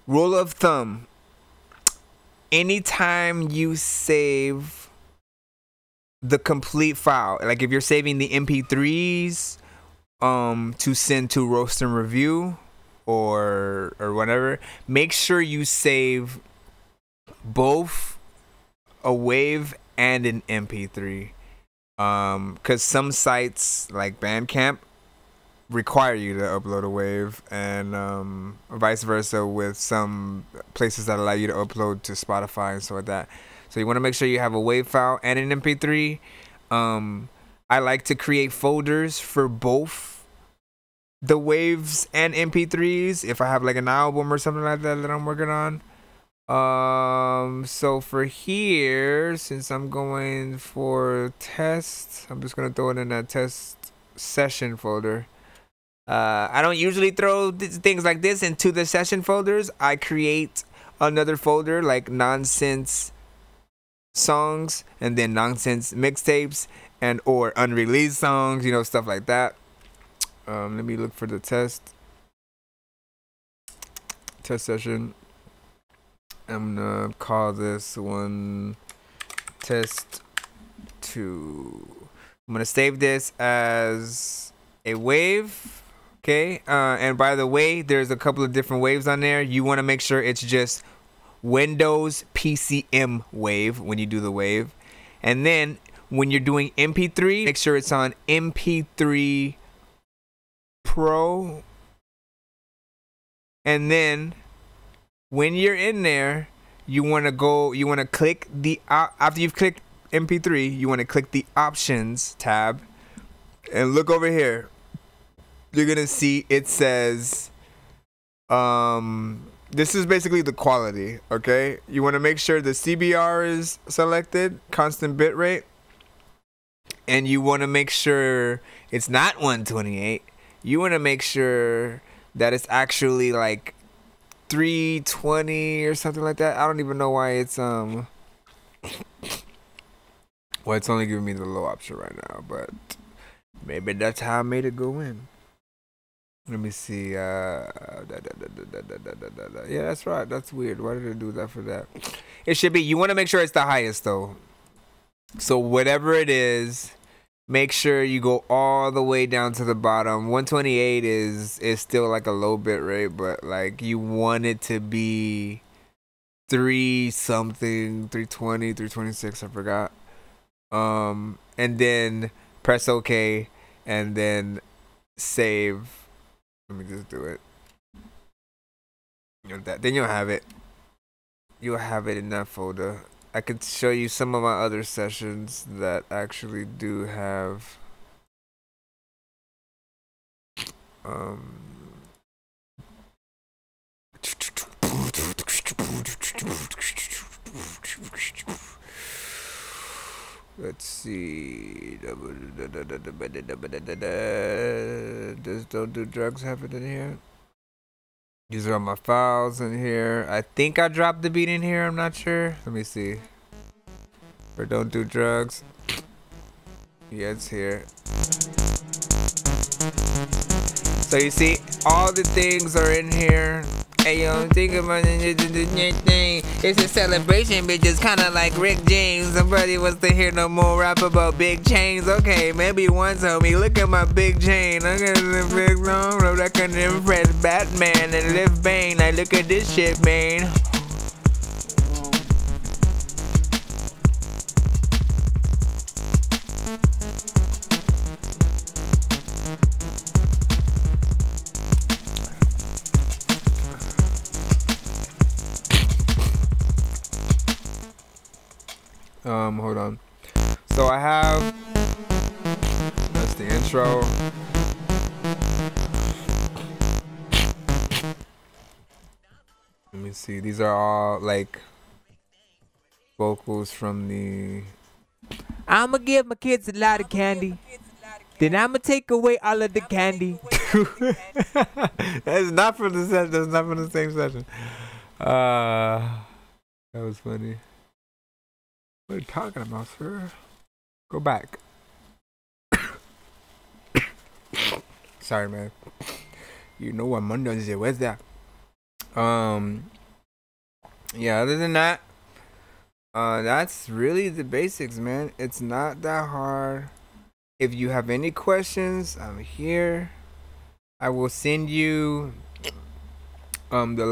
rule of thumb. Anytime you save the complete file, like if you're saving the MP3s to send to Roast and Review or whatever, make sure you save both a WAV and an MP3, because some sites like Bandcamp require you to upload a WAV, and vice versa with some places that allow you to upload to Spotify and stuff like that. So you want to make sure you have a WAV file and an MP3. I like to create folders for both the waves and MP3s if I have like an album or something like that I'm working on. So for here, since I'm going for test, I'm just gonna throw it in that test session folder. I don't usually throw things like this into the session folders. I create another folder like nonsense songs, and then nonsense mixtapes, and or unreleased songs, you know, stuff like that. Let me look for the test session. I'm gonna call this one test 2. I'm gonna save this as a wave. Okay, and by the way, there's a couple of different waves on there. You want to make sure it's just Windows PCM wave when you do the wave. And then when you're doing MP3, make sure it's on MP3 Pro. And then when you're in there, you want to click the after you've clicked MP3, you want to click the options tab and look over here. You're gonna see it says this is basically the quality. Okay, you want to make sure the CBR is selected, constant bitrate, and you want to make sure it's not 128. You want to make sure that it's actually like 320 or something like that. I don't even know why it's well, it's only giving me the low option right now, but maybe that's how I made it go in. Let me see. Yeah, that's right. That's weird. Why did it do that for that? It should be. You want to make sure it's the highest though. So whatever it is, make sure you go all the way down to the bottom. 128 is still like a low bit rate, but like you want it to be 3 something, 320, 326, I forgot. And then press OK and then save. Let me just do it. Then you'll have it. You'll have it in that folder. I could show you some of my other sessions that actually do have let's see. Does Don't Do Drugs have it in here? These are all my files in here. I think I dropped the beat in here. I'm not sure. Let me see. For Don't Do Drugs. Yeah, it's here. So you see, all the things are in here. Hey yo, think about it, thing. It's a celebration, bitch. It's kinda like Rick James. Somebody wants to hear no more rap about big chains. Okay, maybe once, homie. Look at my big chain. I got a big long road. I can impress Batman and live Bane. Like, look at this shit, man. Hold on. So I have, that's the intro. Let me see. These are all like vocals from the. I'ma give my kids a lot of candy. Then I'ma take away all of the candy. That's not from the session. That's not from the same session. That was funny. What are you talking about, sir? Go back. Sorry, man. You know what Monday is. Where's that? Yeah, other than that, that's really the basics, man. It's not that hard. If you have any questions, I'm here. I will send you the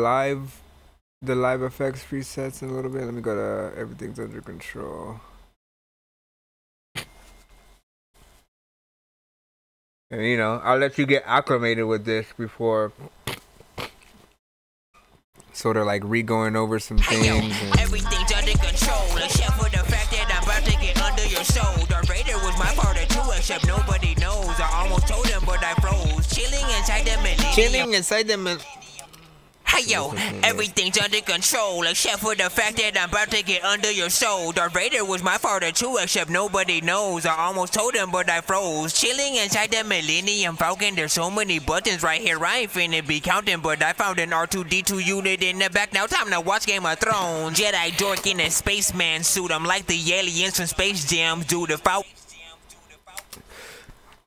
live effects presets in a little bit. Let me go to everything's under control. And you know, I'll let you get acclimated with this before sort of like re-going over some things. And Everything's under control, except for the fact that I'm about to get under your soul. Darth Vader was my part of two, except nobody knows. I almost told him, but I froze. Chilling inside the millennium. Hey yo, everything's under control, except for the fact that I'm about to get under your soul. Darth Vader was my father too, except nobody knows. I almost told him, but I froze. Chilling inside the Millennium Falcon, there's so many buttons right here, I ain't finna be counting. But I found an R2-D2 unit in the back, now time to watch Game of Thrones. Jedi Dork in a spaceman suit, I'm like the aliens from Space Jam, do the Falcon.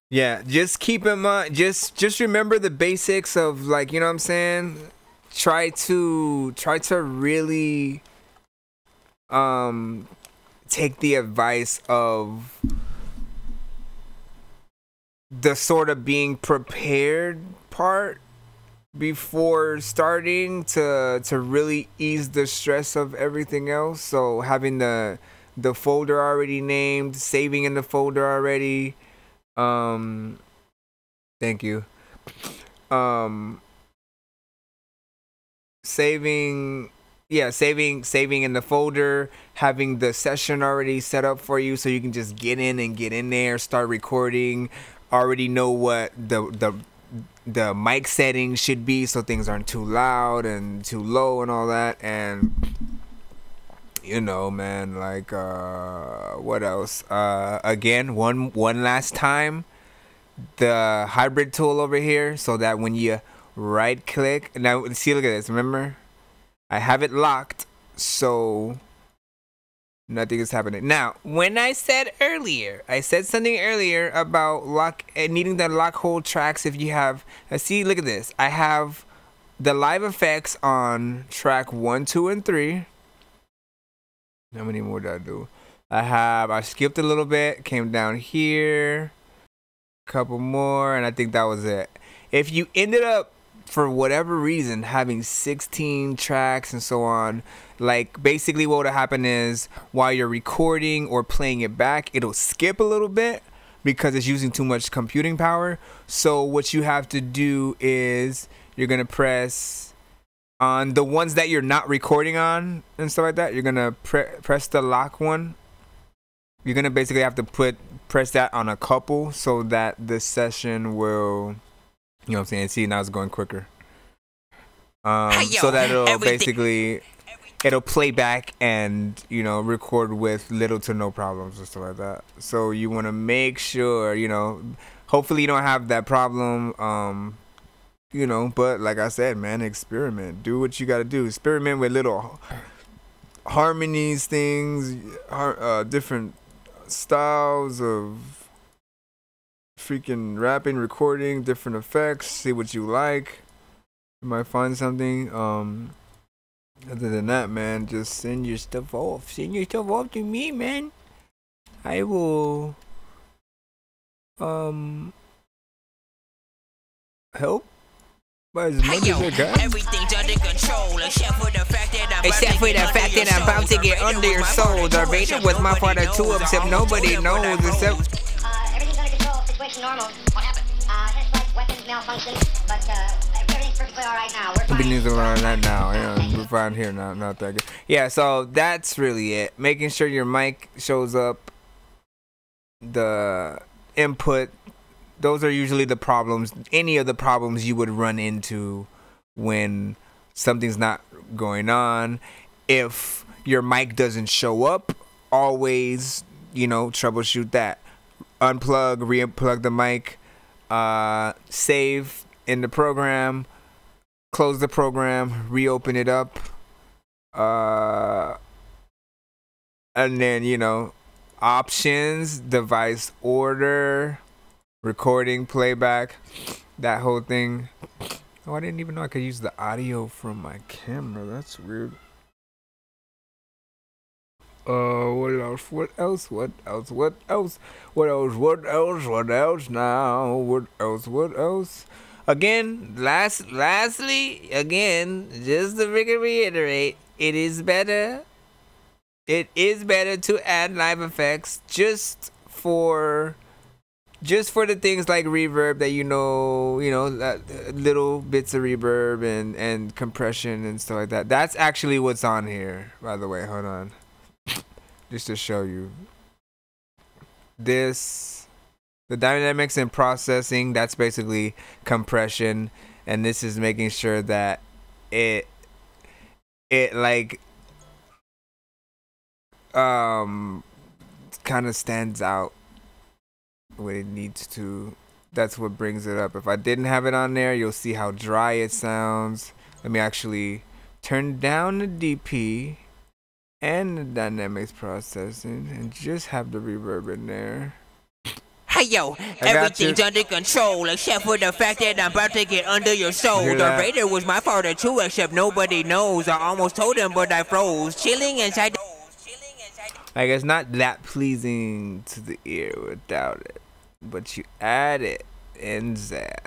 yeah, just keep in mind, just remember the basics of, like, you know what I'm saying? Try to really take the advice of the sort of being prepared part before starting to really ease the stress of everything else. So having the folder already named, saving in the folder already. Thank you. Saving in the folder, having the session already set up for you so you can just get in there, start recording, already know what the mic settings should be so things aren't too loud and too low and all that. And you know, man, like what else? Again, one last time, the hybrid tool over here, so that when you right click, now see, look at this, remember I have it locked so nothing is happening. Now when I said something earlier about needing to lock hold tracks, if you have, see, look at this, I have the live effects on track 1, 2, and 3. How many more did I do? I skipped a little bit, came down here, a couple more, and I think that was it. If you ended up, for whatever reason, having 16 tracks and so on, like basically what would happen is while you're recording or playing it back, it'll skip a little bit because it's using too much computing power. So what you have to do is you're gonna press on the ones that you're not recording on and stuff like that. You're gonna press the lock one. You're gonna basically have to press that on a couple so that the session will, you know what I'm saying? See, now it's going quicker. So that it'll basically, it'll play back and, you know, record with little to no problems and stuff like that. So you want to make sure, you know, hopefully you don't have that problem, you know, but like I said, man, experiment. Do what you got to do. Experiment with little harmonies, things, different styles of freaking rapping, recording, different effects. See what you like. You might find something. Other than that, man, just send your stuff off. Send your stuff off to me, man. I will help by as much as I can. Everything's under control, except for the fact that I'm about to get under your soul. The Vader was my father too, except nobody knows except. Everything's under control. Situation normal. What happened? Just like weapons malfunction, but everything's perfectly all right now. We're fine. Everything's all right now. Yeah, we're fine here now. Not that good. Yeah, so that's really it. Making sure your mic shows up. The input. Those are usually the problems. Any of the problems you would run into when something's not going on. If your mic doesn't show up, always, you know, troubleshoot that. Unplug, re-plug the mic, save in the program, close the program, reopen it up, and then, you know, options, device order, recording, playback, that whole thing. Oh, I didn't even know I could use the audio from my camera. That's weird. What else? What else? What else? What else? What else? What else? What else now? What else? What else? Again, lastly, again, just to reiterate, it is better to add live effects just for the things like reverb that you know, little bits of reverb and compression and stuff like that. That's actually what's on here, by the way. Hold on. Just to show you. This, the dynamics and processing, that's basically compression, and this is making sure that it like kind of stands out when it needs to. That's what brings it up. If I didn't have it on there, you'll see how dry it sounds. Let me actually turn down the DP and the dynamics processing and just have the reverb in there. Hey yo, everything's under control except for the fact that I'm about to get under your soul. The Raider was my father too, except nobody knows. I almost told him, but I froze. Chilling inside the... Like, it's not that pleasing to the ear without it, but you add it in there.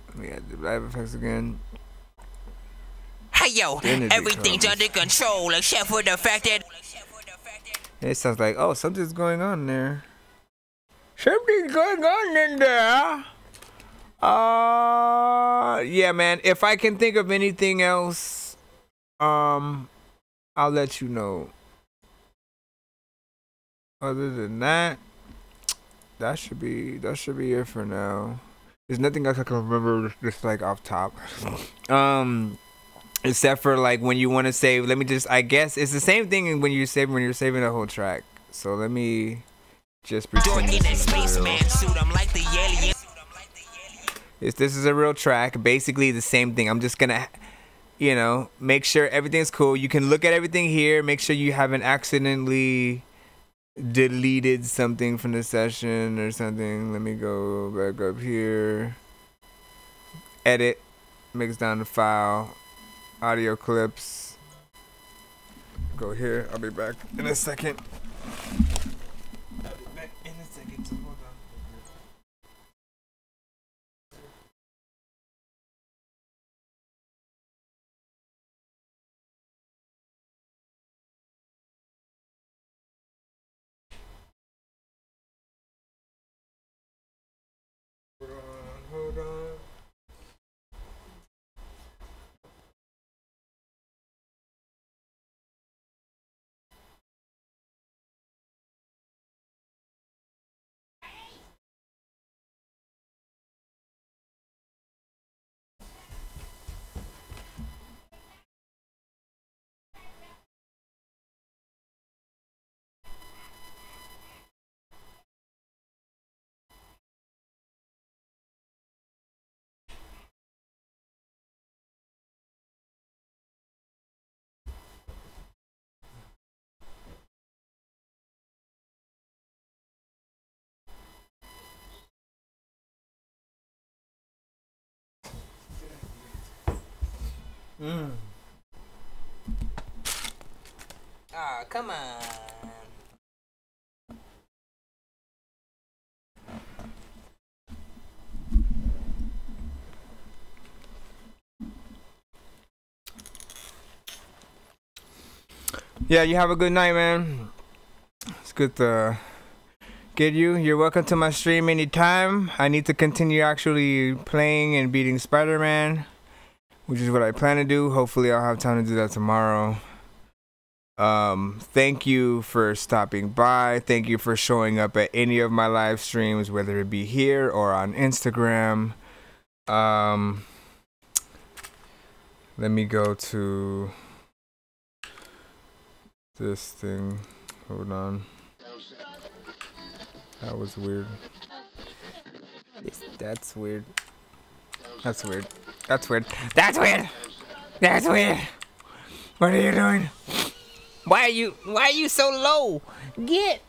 Let me add the live effects again. Hey yo, everything's under control except for the fact that... It sounds like, oh, something's going on there. Something's going on in there. Yeah, man. If I can think of anything else, I'll let you know. Other than that, that should be it for now. There's nothing else I can remember just like off top. Except for like when you want to save, let me just, I guess it's the same thing when you're saving a whole track. So let me just pretend this is real. This is a real track, basically the same thing. I'm just gonna, you know, make sure everything's cool. You can look at everything here, make sure you haven't accidentally deleted something from the session or something. Let me go back up here, edit, mix down the file, audio clips, go here. I'll be back in a second. Hold on. Ah, come on. Yeah, you have a good night, man. It's good to get you. You're welcome to my stream anytime. I need to continue actually playing and beating Spider-Man, which is what I plan to do. Hopefully I'll have time to do that tomorrow. Thank you for stopping by. Thank you for showing up at any of my live streams, whether it be here or on Instagram. Let me go to this thing. Hold on. That was weird. That's weird. That's weird. That's weird. That's weird. That's weird. What are you doing? Why are you so low? Get,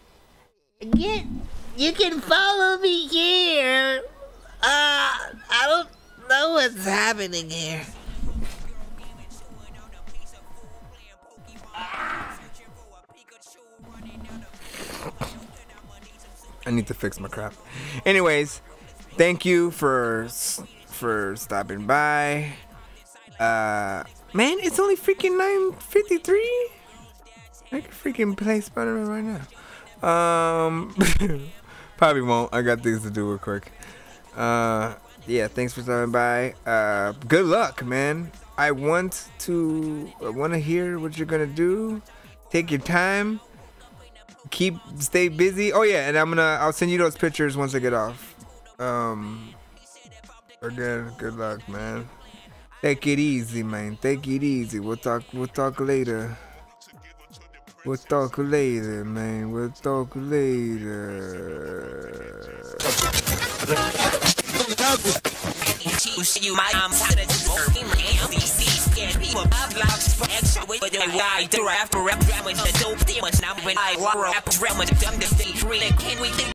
you can follow me here. I don't know what's happening here. I need to fix my crap. Anyways, thank you for stopping by. Man, it's only freaking 9:53. I can freaking play Spider-Man right now. Probably won't. I got things to do real quick. Yeah, thanks for stopping by. Good luck, man. I want to hear what you're gonna do. Take your time. Stay busy. Oh yeah, and I'll send you those pictures once I get off. Again, good luck, man. Take it easy, man. Take it easy. We'll talk later. We'll talk later, man. We'll talk later. You my after rap drama the dope demons now when I rap drama dumb the free can we think